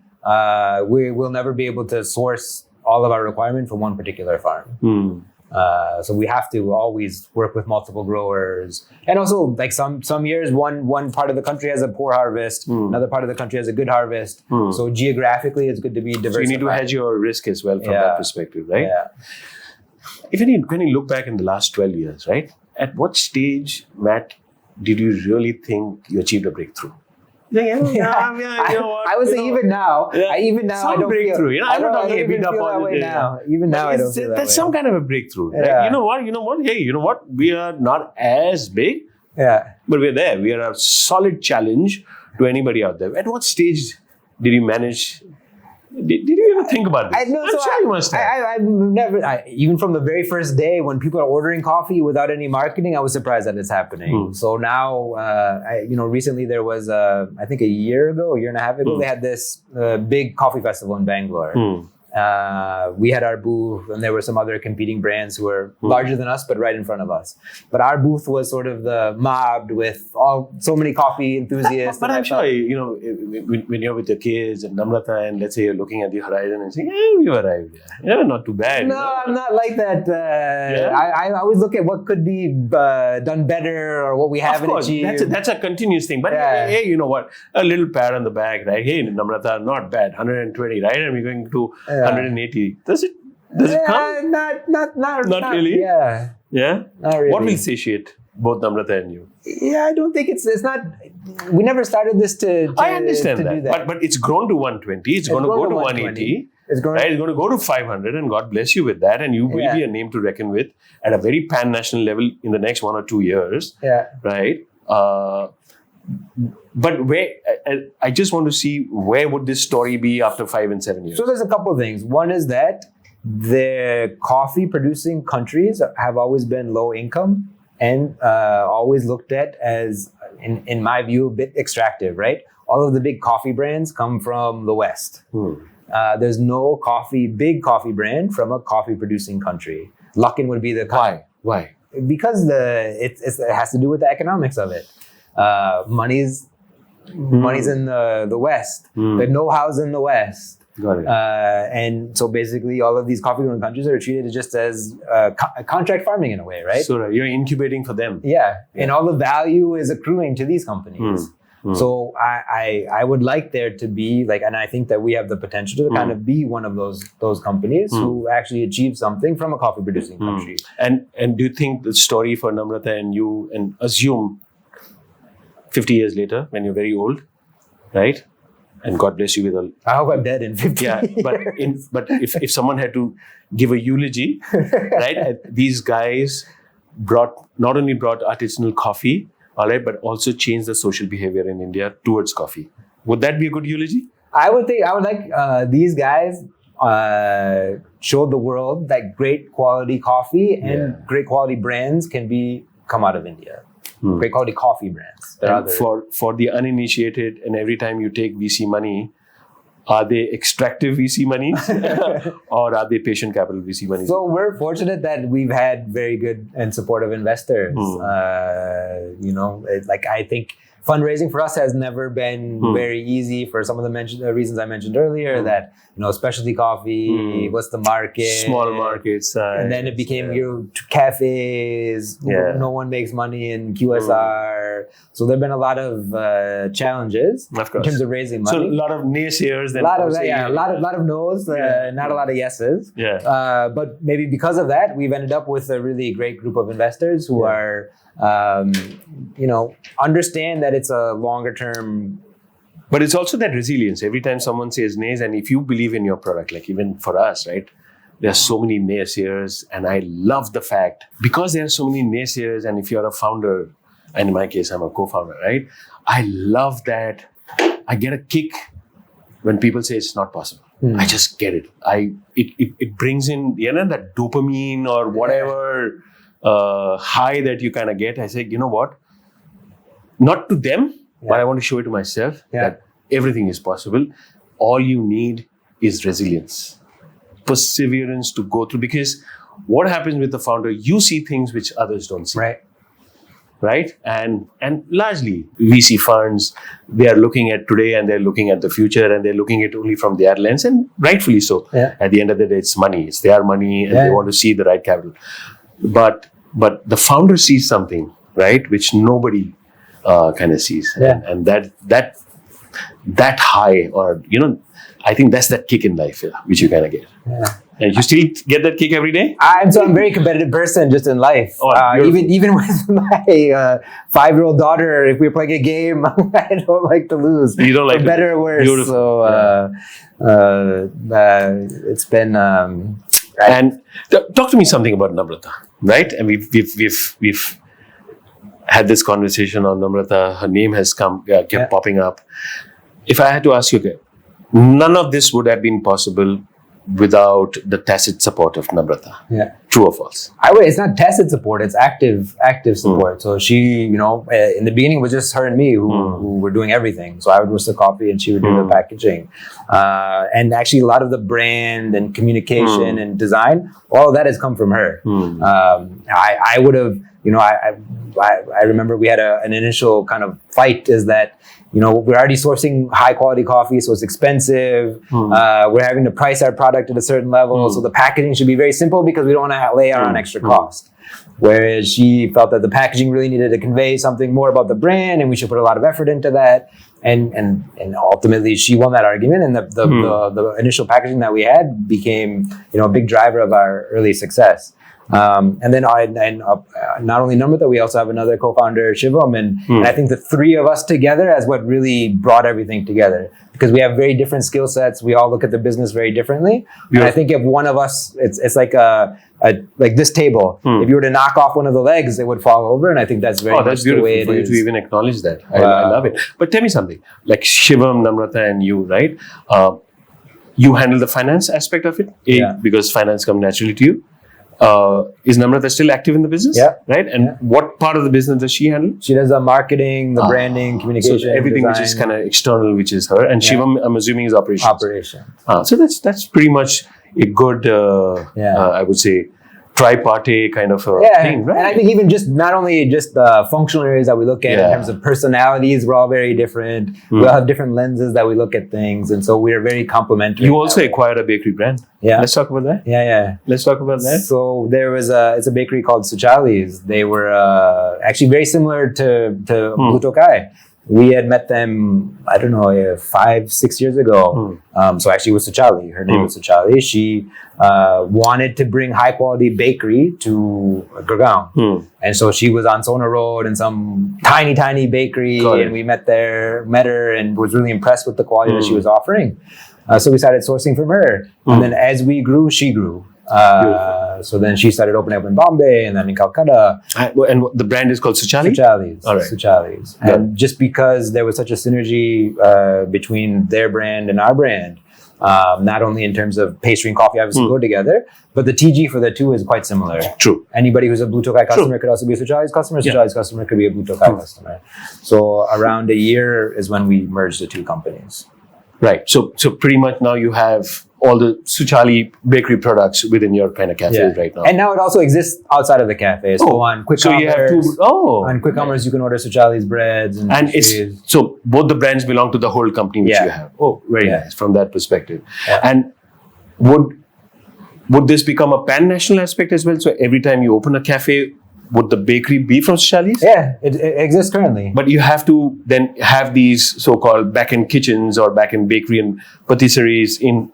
we will never be able to source all of our requirement from one particular farm. So we have to always work with multiple growers, and also like some years one part of the country has a poor harvest, another part of the country has a good harvest. So geographically, it's good to be diversified. So you need to hedge your risk as well from that perspective, right? Yeah. When you look back in the last 12 years, right? At what stage, Matt, did you really think you achieved a breakthrough? I would say even now, I don't breakthrough. Feel, I'm not talking even feel that way now. Even now, I don't feel that way. That's some kind of a breakthrough. Yeah. Like, you know what? Hey, you know what? We are not as big, but we're there. We are a solid challenge to anybody out there. At what stage did you manage? Did you ever think about this? I'm sure you must have. I've never, even from the very first day when people are ordering coffee without any marketing, I was surprised that it's happening. So now, recently there was, I think a year and a half ago, they had this big coffee festival in Bangalore. We had our booth, and there were some other competing brands who were larger than us, but right in front of us. But our booth was sort of the mobbed with so many coffee enthusiasts. But I'm sure, when you're with your kids and Namrata, and let's say you're looking at the horizon and saying, "Yeah, we arrived. Yeah, not too bad." No, I'm not like that. I always look at what could be done better or what we haven't achieved. That's a continuous thing. But hey, you know what? A little pat on the back, right? Hey, Namrata, not bad. 120, right? And we're going to 180. Does it come? Not really. Yeah. Yeah. Not really. What will satiate both Namrata and you? Yeah, I don't think it's not. We never started this to I understand to that. do that. But it's grown to 120. It's going to go to 180. It's going to go to 500, and God bless you with that. And you will be a name to reckon with at a very pan-national level in the next 1 or 2 years. Yeah. Right. But where I just want to see where would this story be after 5 and 7 years. So there's a couple of things. One is that the coffee producing countries have always been low income and always looked at as, in my view, a bit extractive, right? All of the big coffee brands come from the West. There's no big coffee brand from a coffee producing country. Luckin would be the Why? Because it has to do with the economics of it. Money's in the West. The know-how's in the West. Got it. And so basically all of these coffee growing countries are treated just as contract farming in a way, right? So you're incubating for them. Yeah. And all the value is accruing to these companies. So I would like there to be and I think that we have the potential to kind of be one of those companies who actually achieve something from a coffee producing country. And do you think the story for Namrata and you, and assume 50 years later when you're very old, right? And God bless you with a... I hope I'm dead in 50 years. But if someone had to give a eulogy, right? These guys not only brought artisanal coffee, all right, but also changed the social behavior in India towards coffee. Would that be a good eulogy? I would like these guys showed the world that great quality coffee and great quality brands can come out of India. Great quality coffee brands. And for the uninitiated, and every time you take VC money, are they extractive VC monies or are they patient capital VC monies? So we're fortunate that we've had very good and supportive investors. I think fundraising for us has never been very easy for some of the reasons I mentioned earlier. That specialty coffee, what's the market, small markets, and then it became cafes. No one makes money in QSR, so there've been a lot of challenges in terms of raising money. So a lot of naysayers, a lot of no's, not a lot of yeses. But maybe because of that, we've ended up with a really great group of investors who are. Understand that it's a longer term. But it's also that resilience. Every time someone says nays, and if you believe in your product, like even for us, right? There are so many naysayers, and I love the fact, because there are so many naysayers, and if you're a founder, and in my case, I'm a co-founder, right? I love that. I get a kick when people say it's not possible. I just get it. It brings in, that dopamine or whatever high that you kind of get. I say, you know what? Not to them, but I want to show it to myself that everything is possible. All you need is resilience, perseverance to go through. Because what happens with the founder, you see things which others don't see. Right? And largely VC funds, they are looking at today and they're looking at the future, and they're looking at only from their lens, and rightfully so. At the end of the day, it's money. It's their money, and they want to see the right capital. But the founder sees something, right, which nobody kind of sees, and that high, or I think that's that kick in life, which you kind of get. And you still get that kick every day? I'm a very competitive person just in life. Even with my 5-year-old daughter, if we're playing a game, I don't like to lose. You don't like for better or worse. Beautiful. So it's been. And talk to me something about Namrata, right? And we've had this conversation on Namrata. Her name has kept popping up. If I had to ask you, okay, none of this would have been possible without the tacit support of Namrata. True or false? It's not tested support, it's active support. So she, in the beginning, was just her and me who were doing everything. So I would roast the coffee and she would do the packaging. And actually a lot of the brand and communication and design, all of that has come from her. I would have, I remember we had an initial kind of fight, is that, we're already sourcing high quality coffee, so it's expensive. We're having to price our product at a certain level. So the packaging should be very simple because we don't want to lay on extra cost. Whereas she felt that the packaging really needed to convey something more about the brand and we should put a lot of effort into that. And ultimately she won that argument, and the initial packaging that we had became, a big driver of our early success. And then not only Namrata, we also have another co-founder, Shivam, and I think the three of us together is what really brought everything together, because we have very different skill sets. We all look at the business very differently. And I think if one of us, it's like like this table. If you were to knock off one of the legs, it would fall over. And I think that's that's beautiful the way for you to even acknowledge that. I love it. But tell me something, like Shivam, Namrata, and you, right? You handle the finance aspect of it, because finance comes naturally to you. Is Namrata still active in the business? Yeah. Right? And what part of the business does she handle? She does the marketing, the branding, communication, so everything design, which is kind of external, which is her. And Shivam, I'm assuming, is operations. So that's pretty much a good, I would say, tripartite kind of thing, right? And I think even just not only just the functional areas that we look at in terms of personalities, we're all very different. We all have different lenses that we look at things, and so we're very complementary. You also acquired a bakery brand. Yeah. Let's talk about that. Yeah. Let's talk about that. So there was it's a bakery called SUCHALI'S. They were actually very similar to Blue Tokai. We had met them, 5-6 years ago. So actually it was Suchali. Her name was Suchali. She wanted to bring high quality bakery to Gurgaon. And so she was on Sona Road in some tiny bakery. And we met her and was really impressed with the quality that she was offering. So we started sourcing from her. And then as we grew, she grew. So then she started opening up in Bombay and then in Calcutta. And the brand is called Suchali? Suchali's. All right. Suchali's. And just because there was such a synergy between their brand and our brand, not only in terms of pastry and coffee obviously go together, but the TG for the two is quite similar. True. Anybody who's a Blue Tokai customer could also be a Suchali's customer. Suchali's customer could be a Blue Tokai customer. So around a year is when we merged the two companies. Right. So pretty much now you have all the Suchali bakery products within your kind of cafe right now. And now it also exists outside of the cafe. So on quick commerce, you have two. On quick commerce, you can order Suchali's breads and pastries. So both the brands belong to the whole company which you have. Oh, very nice from that perspective. Yeah. And would this become a pan-national aspect as well? So every time you open a cafe, would the bakery be from Suchali's? Yeah, it exists currently. But you have to then have these so-called back-end kitchens or back-end bakery and patisseries in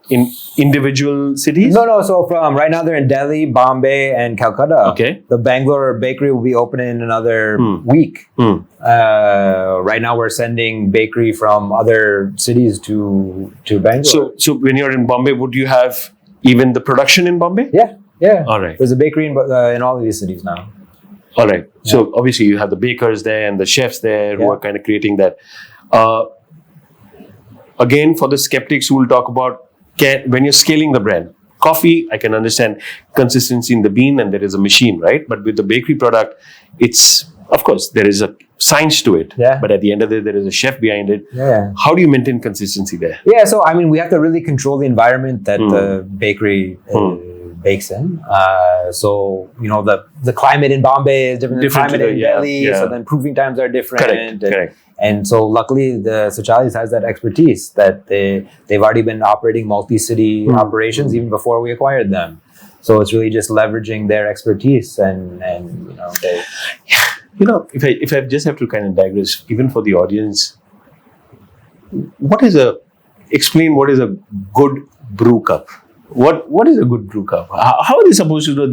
individual cities? No. So from right now they're in Delhi, Bombay, and Calcutta. Okay. The Bangalore bakery will be opening in another week. Right now we're sending bakery from other cities to Bangalore. So when you're in Bombay, would you have even the production in Bombay? Yeah. All right. There's a bakery in all of these cities now. All right. Yeah. So obviously you have the bakers there and the chefs there who are kind of creating that. Again, for the skeptics who will talk about when you're scaling the brand, coffee, I can understand consistency in the bean and there is a machine, right? But with the bakery product, it's, of course, there is a science to it. Yeah. But at the end of the day, there is a chef behind it. Yeah. How do you maintain consistency there? Yeah. So, we have to really control the environment that the bakery bakes in. So, the climate in Bombay is different than the climate in Delhi. So then proofing times are different. Correct. And so luckily the Suchali's has that expertise that they've already been operating multi-city operations even before we acquired them. So it's really just leveraging their expertise and they... if I just have to kind of digress, even for the audience, explain what is a good brew cup? What is a good brew cup? How are they supposed to do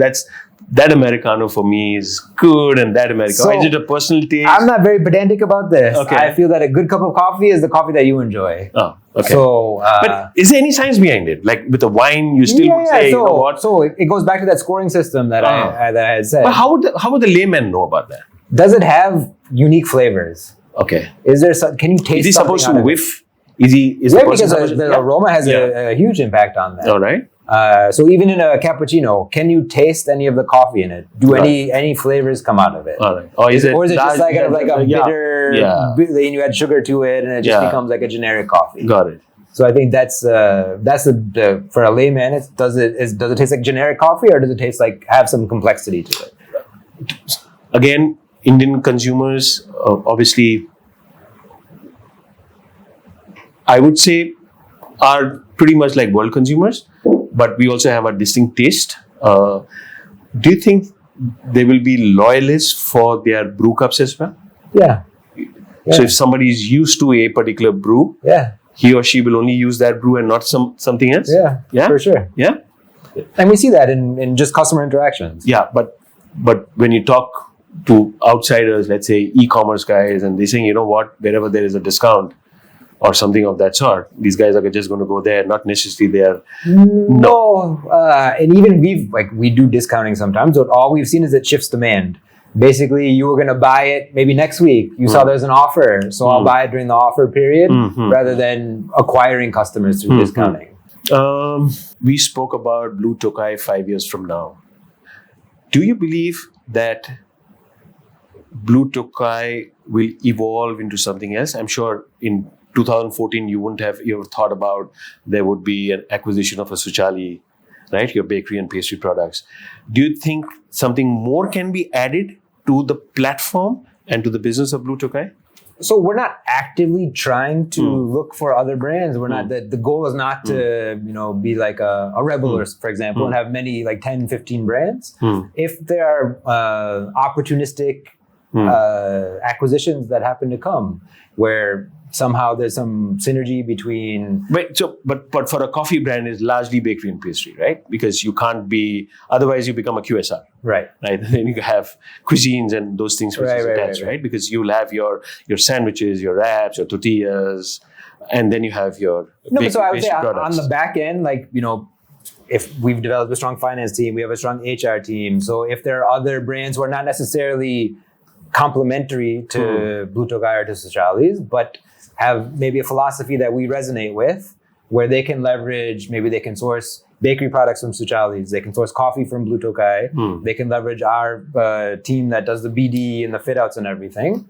that Americano for me is good and that Americano? Is it a personal taste? I'm not very pedantic about this. Okay. I feel that a good cup of coffee is the coffee that you enjoy. Oh, okay. So, but is there any science behind it? Like with the wine, you still would say, you know what? So it goes back to that scoring system that I had said. But how would the layman know about that? Does it have unique flavors? Okay. Can you taste? Is he supposed to whiff? Because the aroma has a huge impact on that. All right. So even in a cappuccino, can you taste any of the coffee in it? Do any flavors come out of it? All right. Or is it just like a bitter, then you add sugar to it and it just becomes like a generic coffee? Got it. So I think that's the for a layman. Does it taste like generic coffee, or does it taste like have some complexity to it? Again, Indian consumers obviously, I would say, are pretty much like world consumers, but we also have a distinct taste. Do you think they will be loyalists for their brew cups as well? Yeah. So if somebody is used to a particular brew, he or she will only use that brew and not something else? Yeah, for sure. Yeah? And we see that in just customer interactions. Yeah, but when you talk to outsiders, let's say e-commerce guys, and they're saying, you know what, wherever there is a discount or something of that sort, these guys are just going to go there, not necessarily there. No. And even we do discounting sometimes, but all we've seen is it shifts demand. Basically, you were going to buy it maybe next week. You saw there's an offer, so I'll buy it during the offer period rather than acquiring customers through discounting. We spoke about Blue Tokai 5 years from now. Do you believe that Blue Tokai will evolve into something else? I'm sure in 2014 you wouldn't have ever thought about there would be an acquisition of a Suchali, right? Your bakery and pastry products. Do you think something more can be added to the platform and to the business of Blue Tokai? So we're not actively trying to look for other brands. We're not. The goal is not to be like a Rebel, for example, and have many like 10, 15 brands. If there are opportunistic acquisitions that happen to come, where somehow there's some synergy between. But for a coffee brand, it's largely bakery and pastry, right? Because you can't be, otherwise you become a QSR. Right. Then you have cuisines and those things which is attached, right? Because you'll have your sandwiches, your wraps, your tortillas, and then you have your so I would say products. On the back end, if we've developed a strong finance team, we have a strong HR team. So if there are other brands who are not necessarily complementary to Blue Tokai or to Suchali's, but have maybe a philosophy that we resonate with, where they can leverage, maybe they can source bakery products from Suchali's, they can source coffee from Blue Tokai, they can leverage our team that does the BD and the fit outs and everything.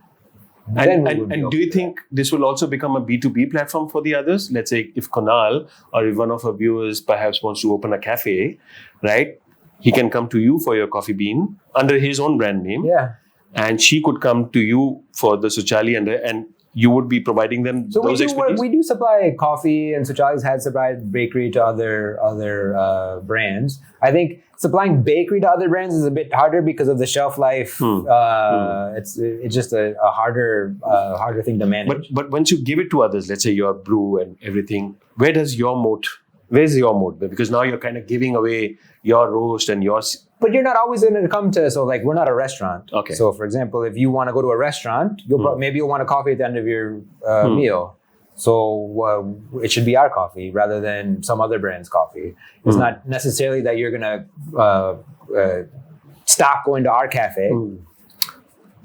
And do you think this will also become a B2B platform for the others? Let's say if Kunal or if one of our viewers perhaps wants to open a cafe, right? He can come to you for your coffee bean under his own brand name. Yeah. And she could come to you for the Suchali and you would be providing them those expertise? We do supply coffee, and Suchali's has supplied bakery to other brands. I think supplying bakery to other brands is a bit harder because of the shelf life. It's just a harder thing to manage. But once you give it to others, let's say your brew and everything, where's your moat? Because now you're kind of giving away your roast and yours. But you're not always going to come to, we're not a restaurant. Okay. So for example, if you want to go to a restaurant, maybe you'll want a coffee at the end of your meal. So it should be our coffee rather than some other brand's coffee. It's not necessarily that you're going to stop going to our cafe.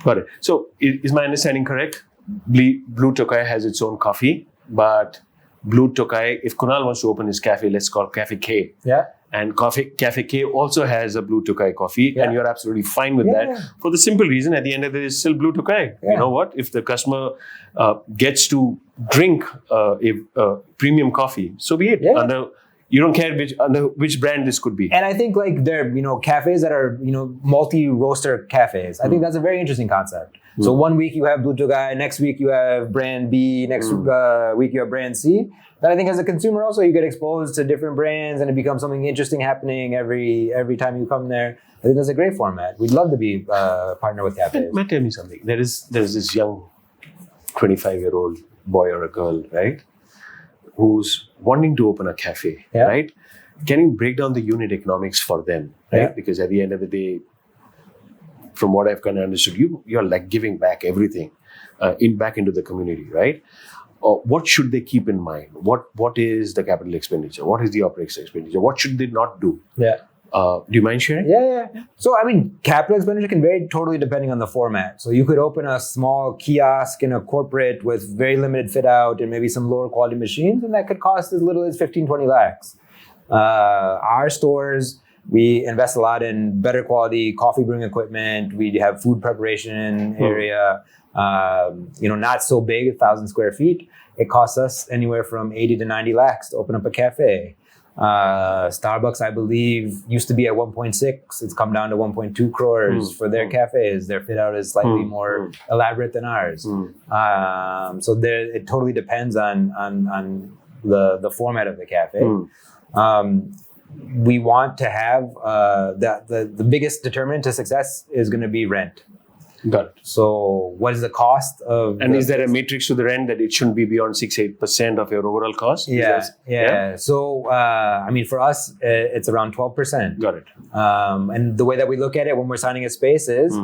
Got it. So is my understanding correct? Blue Tokai has its own coffee, but Blue Tokai, if Kunal wants to open his cafe, let's call Café K. Yeah. And Café K also has a Blue Tokai coffee, and you're absolutely fine with that for the simple reason at the end of the day, it's still Blue Tokai. Yeah. You know what? If the customer gets to drink a premium coffee, so be it. Yeah. You don't care under which brand this could be. And I think there are cafes that are multi-roaster cafes. I think that's a very interesting concept. So one week you have Blue Tokai, next week you have brand B, next week you have brand C. But I think as a consumer also you get exposed to different brands and it becomes something interesting happening every time you come there. I think that's a great format. We'd love to be partner with cafes. Matt, tell me something. There's this young 25-year-old boy or a girl, right, who's wanting to open a cafe, right? Can you break down the unit economics for them, right? Yeah. Because at the end of the day, from what I've kind of understood, you're like giving back everything back into the community, right? What should they keep in mind? What is the capital expenditure? What is the operating expenditure? What should they not do? Yeah. Do you mind sharing? Yeah. So, capital expenditure can vary totally depending on the format. So you could open a small kiosk in a corporate with very limited fit out and maybe some lower quality machines, and that could cost as little as 15, 20 lakhs. Our stores, we invest a lot in better quality coffee brewing equipment. We have food preparation area, not so big, 1,000 square feet. It costs us anywhere from 80 to 90 lakhs to open up a cafe. Starbucks, I believe, used to be at 1.6. It's come down to 1.2 crores for their cafes. Their fit out is slightly more elaborate than ours. So it totally depends on the format of the cafe. We want to have the biggest determinant to success is going to be rent. Got it. So what is the cost of... And is there a matrix to the rent that it shouldn't be beyond 6-8% of your overall cost? Yeah. So, for us, it's around 12%. Got it. And the way that we look at it when we're signing a space is,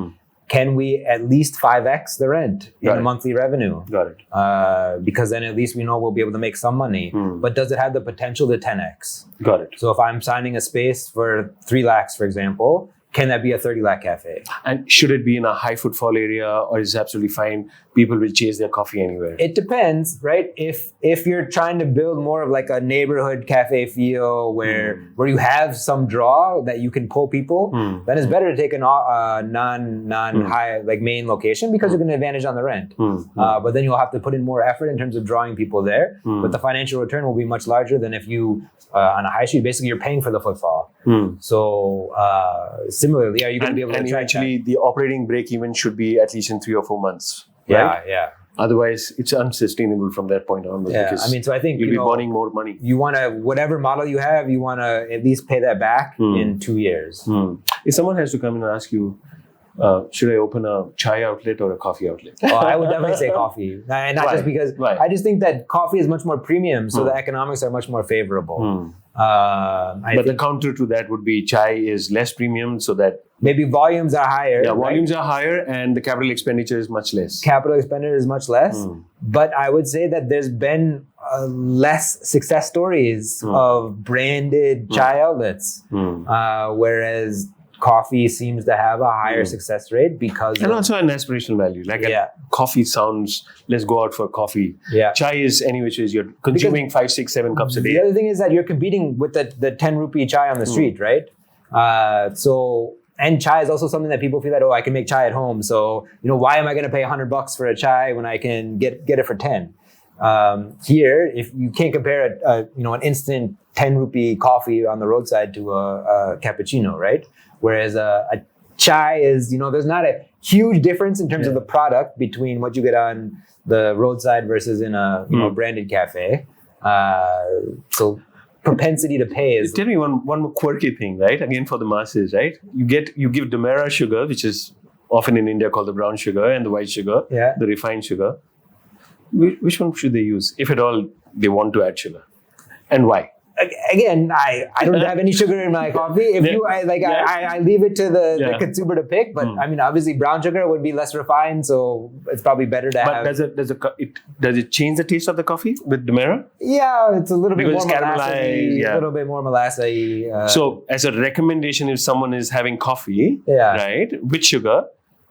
can we at least 5x the rent in monthly revenue? Got it. Because then at least we know we'll be able to make some money. But does it have the potential to 10x? Got it. So if I'm signing a space for 3 lakhs, for example, can that be a 30 lakh cafe? And should it be in a high footfall area, or is it absolutely fine? People will chase their coffee anywhere. It depends, right? If you're trying to build more of like a neighborhood cafe feel where you have some draw that you can pull people, then it's better to take a non-high like main location because you're going to advantage on the rent. But then you'll have to put in more effort in terms of drawing people there. But the financial return will be much larger than if you on a high street, basically you're paying for the footfall. So similarly, are you going to be able to attract eventually that? The operating break even should be at least in 3 or 4 months. Right? Yeah. Otherwise, it's unsustainable from that point on. Yeah, so I think you'll be burning more money. You want to, whatever model you have, you want to at least pay that back in 2 years. If someone has to come in and ask you, should I open a chai outlet or a coffee outlet? Well, I would definitely say coffee. And not just because, I just think that coffee is much more premium, so the economics are much more favorable. But the counter to that would be chai is less premium, so that maybe volumes are higher. Yeah, volumes are higher and the capital expenditure is much less. Capital expenditure is much less. But I would say that there's been less success stories of branded chai outlets, whereas coffee seems to have a higher success rate because... And also an aspirational value. Like coffee sounds, let's go out for coffee. Chai is any which is you're consuming 5, 6, 7 cups a day. The other thing is that you're competing with the 10 rupee chai on the street, right? And chai is also something that people feel that, I can make chai at home. So, why am I going to pay $100 for a chai when I can get it for 10? Here, if you can't compare an instant 10 rupee coffee on the roadside to a cappuccino, right? Whereas a chai is, there's not a huge difference in terms of the product between what you get on the roadside versus in a branded cafe. So propensity to pay is... Tell me one more quirky thing, right? Again, for the masses, right? You give Demerara sugar, which is often in India called the brown sugar, and the white sugar, the refined sugar. Which one should they use, if at all they want to add sugar? And why? Again, I don't have any sugar in my coffee. I leave it to the consumer to pick. But obviously, brown sugar would be less refined, so it's probably better to have. But does it change the taste of the coffee with Demerara? Yeah, it's a little bit because more caramelized. a little bit more molassy. So, as a recommendation, if someone is having coffee, right, with sugar,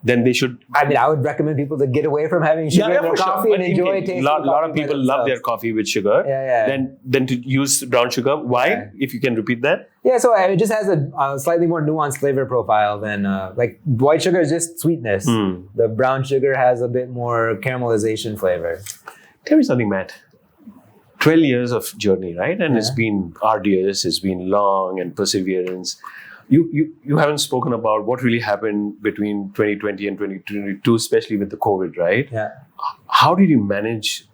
then they should... I would recommend people to get away from having sugar in their coffee and enjoy tasting coffee. A lot of people love their coffee with sugar. Then to use brown sugar. Why? If you can repeat that. Yeah, so it just has a slightly more nuanced flavor profile than... white sugar is just sweetness. The brown sugar has a bit more caramelization flavor. Tell me something, Matt. 12 years of journey, right? And it's been arduous, it's been long and perseverance. You haven't spoken about what really happened between 2020 and 2022, especially with the COVID, right? Yeah. How did you manage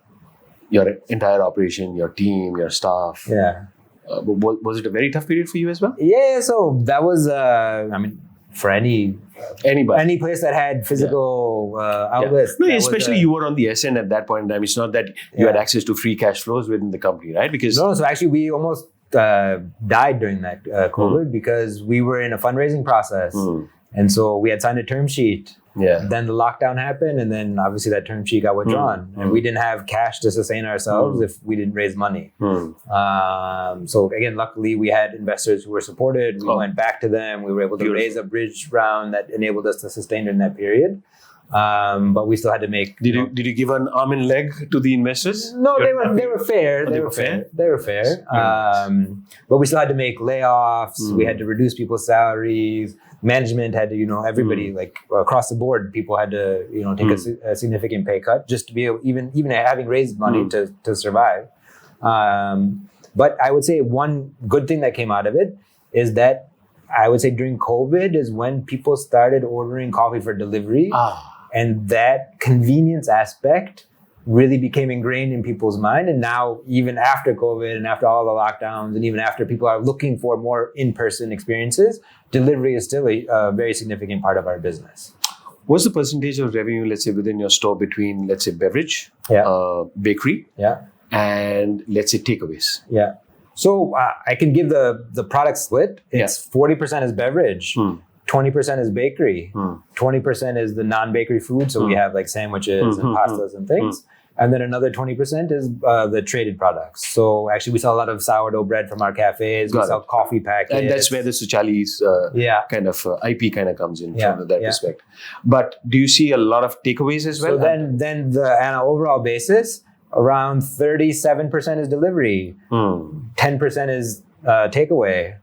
your entire operation, your team, your staff? Yeah. Was it a very tough period for you as well? Yeah, so that was, for any place that had physical outlets. No, especially you were on the SN at that point in time. It's not that you had access to free cash flows within the company, right? So actually we almost died during that COVID because we were in a fundraising process. And so we had signed a term sheet. Then the lockdown happened, and then obviously that term sheet got withdrawn. And we didn't have cash to sustain ourselves if we didn't raise money. So again, luckily we had investors who were supported. We went back to them. We were able to raise a bridge round that enabled us to sustain during that period. But we still had to make. Did you give an arm and leg to the investors? No, they were fair. Oh, they were fair. They were fair. But we still had to make layoffs. We had to reduce people's salaries. Management had to, everybody like across the board, people had to, take a significant pay cut just to be able, even having raised money to survive. But I would say one good thing that came out of it is that I would say during COVID is when people started ordering coffee for delivery. And that convenience aspect really became ingrained in people's mind. And now, even after COVID and after all the lockdowns, and even after people are looking for more in-person experiences, delivery is still a very significant part of our business. What's the percentage of revenue, let's say, within your store between, let's say, beverage, bakery, and let's say takeaways? Yeah. So I can give the product split. It's 40% is beverage. 20% is bakery, 20% is the non-bakery food. So we have like sandwiches and pastas and things. And then another 20% is the traded products. So actually we sell a lot of sourdough bread from our cafes. We sell coffee packets. And that's where the SUCHALI'S kind of IP kind of comes in from that respect. But do you see a lot of takeaways as well? So then on an overall basis, around 37% is delivery, 10% is takeaway.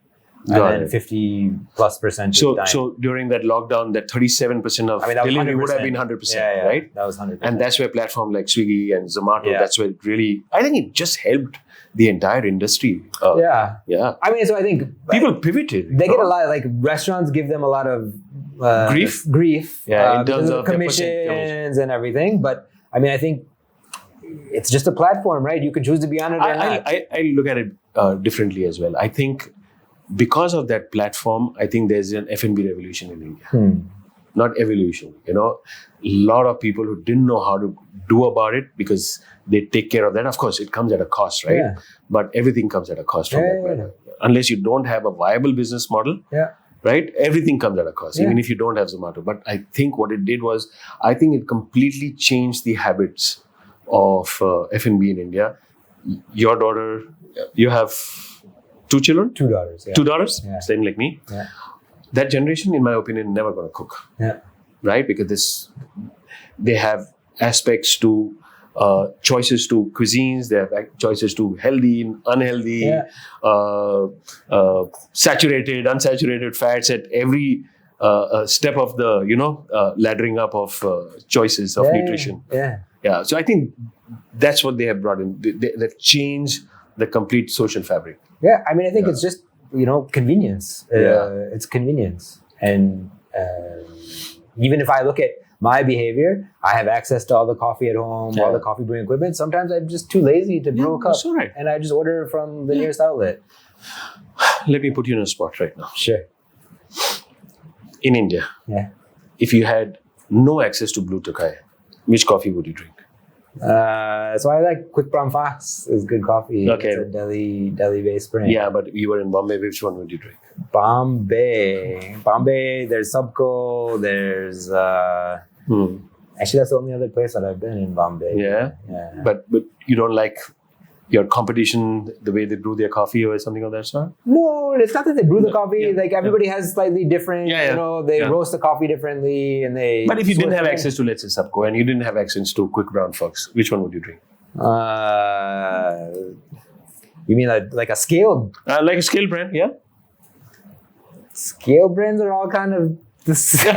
And then 50+% is dine. So during that lockdown, that 37% of delivery would have been 100%, right? That was 100%. And that's where platform like Swiggy and Zomato, that's where it really, I think it just helped the entire industry. I mean, so I think people pivoted. They get a lot, like restaurants give them a lot of grief. In terms of commissions and everything. But I mean, I think it's just a platform, right? You can choose to be on it or not. I look at it differently as well. I think because of that platform, I think there's an F&B revolution in India. Not evolution. A lot of people who didn't know how to do about it because they take care of that. Of course, it comes at a cost, right? Yeah. But everything comes at a cost from that matter. Unless you don't have a viable business model, right? Everything comes at a cost, even if you don't have Zomato. But I think what it did was, I think it completely changed the habits of F&B in India. Your daughter, you have 2 children? 2 daughters. 2 daughters? Yeah. Same like me. Yeah. That generation, in my opinion, never going to cook. Yeah. Right? Because they have aspects to choices to cuisines, they have choices to healthy, unhealthy, saturated, unsaturated fats at every step of the, laddering up of choices of nutrition. Yeah. So I think that's what they have brought in. They've changed the complete social fabric. Yeah, I mean, I think it's just, convenience. It's convenience. And even if I look at my behavior, I have access to all the coffee at home, all the coffee brewing equipment. Sometimes I'm just too lazy to brew a cup. That's all right. And I just order from the nearest outlet. Let me put you in a spot right now. Sure. In India, if you had no access to Blue Tokai, which coffee would you drink? So I like Quick Brown Fox. It's good coffee. Okay. It's a Delhi-based brand. Yeah, but you were in Bombay. Which one would you drink? Bombay. There's Subco. There's actually that's the only other place that I've been in Bombay. Yeah. But you don't like your competition, the way they brew their coffee or something of that sort? No, it's not that they brew the coffee. Like everybody has slightly different. They roast the coffee differently, and they. But if you didn't have access to, let's say, Subco, and you didn't have access to Quick Brown Fox, which one would you drink? You mean like a scaled? Like a scale brand, yeah. Scale brands are all kind of the same.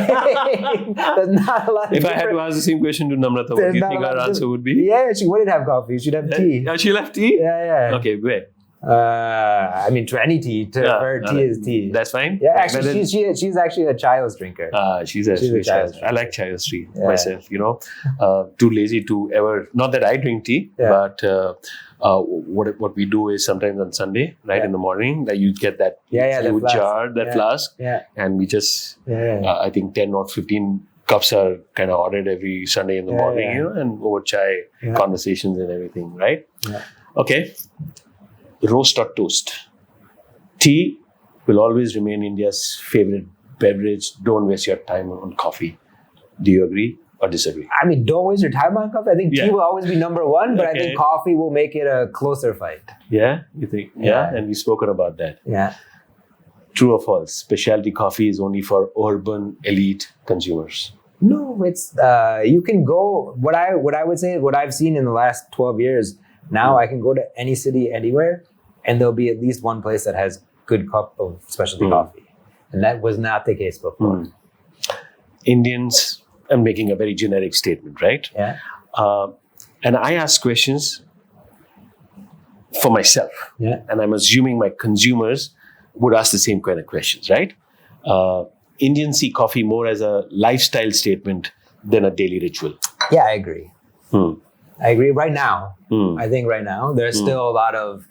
There's not a lot. If I had to ask the same question to Namrata, what do you think our answer would be? Yeah, she wouldn't have coffee. She'd have tea. Yeah, she'll have tea? Yeah. Okay, where? I mean, to any tea. To her, tea is tea. That's fine? Yeah, actually, she's actually a Child's drinker. She's a Child's drinker. I like Child's tea myself, Too lazy to ever... Not that I drink tea, but... what we do is sometimes on Sunday, in the morning, that you get that huge jar, that flask, and we just, I think 10 or 15 cups are kind of ordered every Sunday in the morning, and over chai, conversations and everything, right? Yeah. Okay. Roast or toast? Tea will always remain India's favorite beverage. Don't waste your time on coffee. Do you agree or disagree? I mean, don't waste your time on coffee. I think tea will always be number one, but I think coffee will make it a closer fight. Yeah? You think? Yeah? And we've spoken about that. Yeah. True or false? Specialty coffee is only for urban elite consumers. No, it's you can go. What I would say, what I've seen in the last 12 years, now I can go to any city anywhere, and there'll be at least one place that has good cup of specialty coffee, and that was not the case before. Indians, I'm making a very generic statement, right? Yeah. And I ask questions for myself, and I'm assuming my consumers would ask the same kind of questions, right? Indians see coffee more as a lifestyle statement than a daily ritual. Yeah, I agree. I agree. Right now, I think right now there's still a lot of,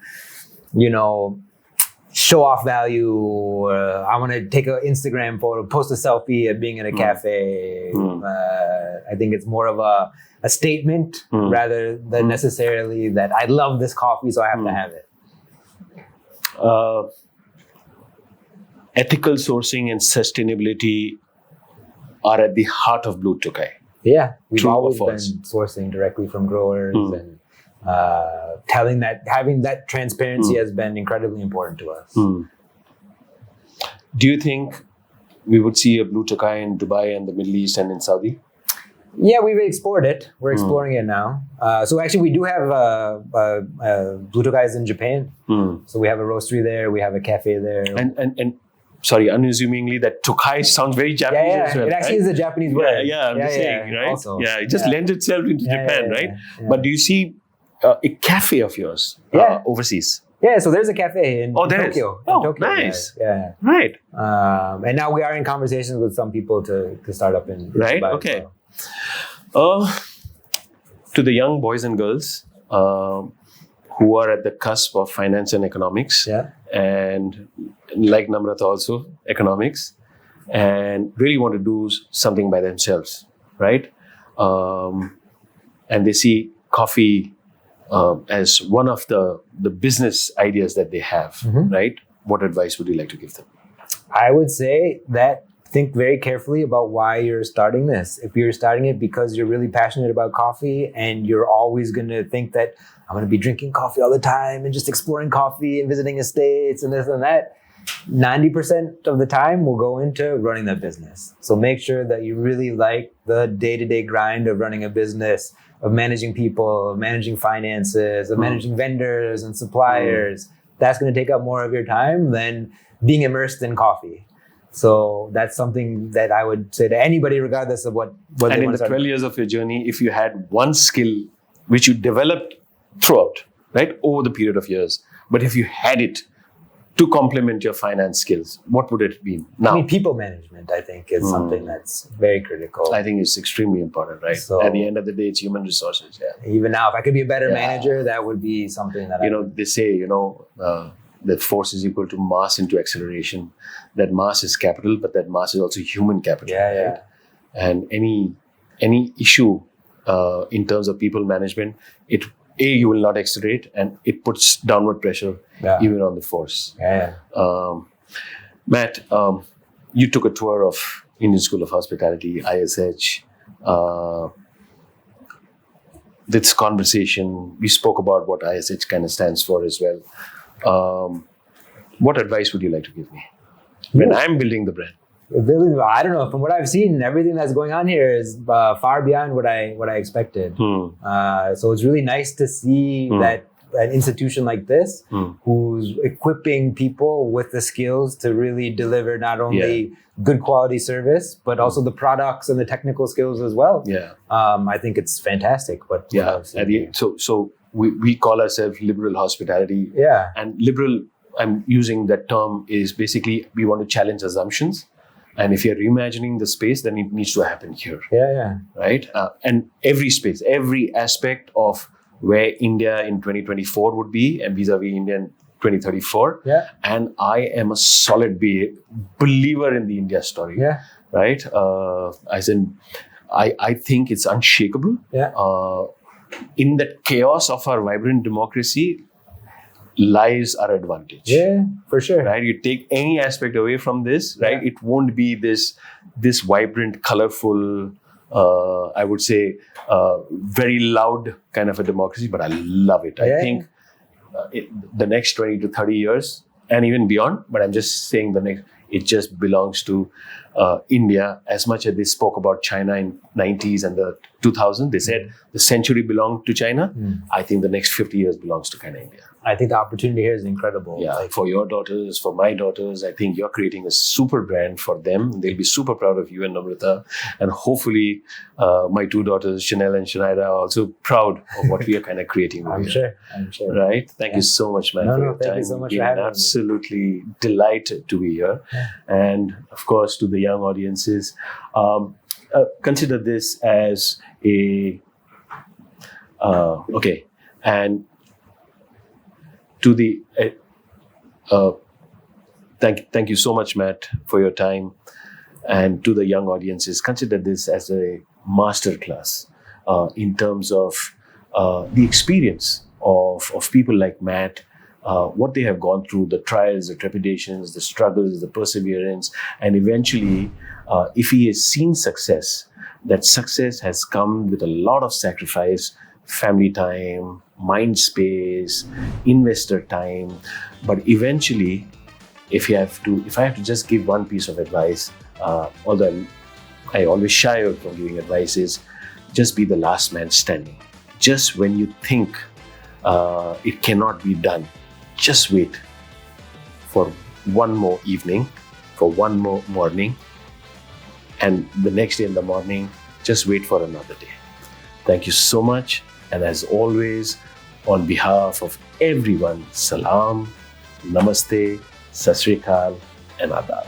show off value. I want to take an Instagram photo, post a selfie of being in a cafe. I think it's more of a statement rather than necessarily that I love this coffee, so I have to have it. Ethical sourcing and sustainability are at the heart of Blue Tokai. Yeah, we've True or always false? been sourcing directly from growers and having that transparency has been incredibly important to us. Do you think we would see a Blue Tokai in Dubai and the Middle East and in Saudi? Yeah, we've explored it. We're exploring it now. So actually, we do have Blue Tokais in Japan. So we have a roastery there. We have a cafe there. And sorry, unassumingly, that Tokai sounds very Japanese as well. It actually is a Japanese word. Yeah, I'm just saying, right? Also. Yeah, it just lends itself into Japan, right? Yeah. But do you see a cafe of yours overseas? Yeah, so there's a cafe in Tokyo. Tokyo. Nice. Yeah. Right. And now we are in conversations with some people to start up in Right. Dubai. Okay. To the young boys and girls who are at the cusp of finance and economics, and like Namrata also, economics, and really want to do something by themselves, right? And they see coffee as one of the business ideas that they have, right? What advice would you like to give them? I would say that think very carefully about why you're starting this. If you're starting it because you're really passionate about coffee and you're always going to think that I'm going to be drinking coffee all the time and just exploring coffee and visiting estates and this and that, 90% of the time will go into running that business. So make sure that you really like the day-to-day grind of running a business, of managing people, of managing finances, of managing vendors and suppliers. That's going to take up more of your time than being immersed in coffee. So that's something that I would say to anybody, regardless of what they And in want the to start. 12 years of your journey, if you had one skill which you developed throughout, right, over the period of years, but if you had it to complement your finance skills, what would it be now? I mean, people management, I think, is something that's very critical. I think it's extremely important, right? So- At the end of the day, it's human resources. Yeah. Even now, if I could be a better manager, that would be something that They say, that force is equal to mass into acceleration. That mass is capital, but that mass is also human capital. Right? And any issue in terms of people management, you will not accelerate, and it puts downward pressure even on the force. Matt, you took a tour of Indian School of Hospitality, ISH. This conversation, we spoke about what ISH kind of stands for as well. What advice would you like to give me when I'm building the brand? I don't know. From what I've seen, everything that's going on here is far beyond what I expected. So it's really nice to see that an institution like this, who's equipping people with the skills to really deliver not only good quality service, but also the products and the technical skills as well. I think it's fantastic. So we call ourselves liberal hospitality. And liberal, I'm using that term, is basically we want to challenge assumptions. And if you're reimagining the space, then it needs to happen here. Right? And every space, every aspect of where India in 2024 would be and vis-a-vis India in 2034. And I am a solid believer in the India story. Right? As in, I think it's unshakable. In the chaos of our vibrant democracy lies our advantage. For sure. Right? You take any aspect away from this, right? It won't be this vibrant, colorful, I would say, very loud kind of a democracy, but I love it. I think the next 20 to 30 years and even beyond, but I'm just saying it just belongs to India, as much as they spoke about China in 90s and the 2000s, they said the century belonged to China. I think the next 50 years belongs to kind of India. I think the opportunity here is incredible. Yeah, for your daughters, for my daughters, I think you're creating a super brand for them. They'll be super proud of you and Namrata. And hopefully my two daughters, Chanel and Shanaida, are also proud of what we are kind of creating. I'm sure. Right? Thank you so much, man. No, thank you so much for having me. Absolutely delighted to be here. Yeah. And of course, to the young audiences, consider this as a, okay. And to the, thank you so much, Matt, for your time. And to the young audiences, consider this as a masterclass in terms of the experience of people like Matt, what they have gone through, the trials, the trepidations, the struggles, the perseverance, and eventually, if he has seen success, that success has come with a lot of sacrifice, family time, mind space, investor time. But eventually, if I have to just give one piece of advice, although I always shy away from giving advice, is just be the last man standing. Just when you think it cannot be done, just wait for one more evening, for one more morning, and the next day in the morning, just wait for another day. Thank you so much. And as always, on behalf of everyone, salam, namaste, sat sri akal, and adab.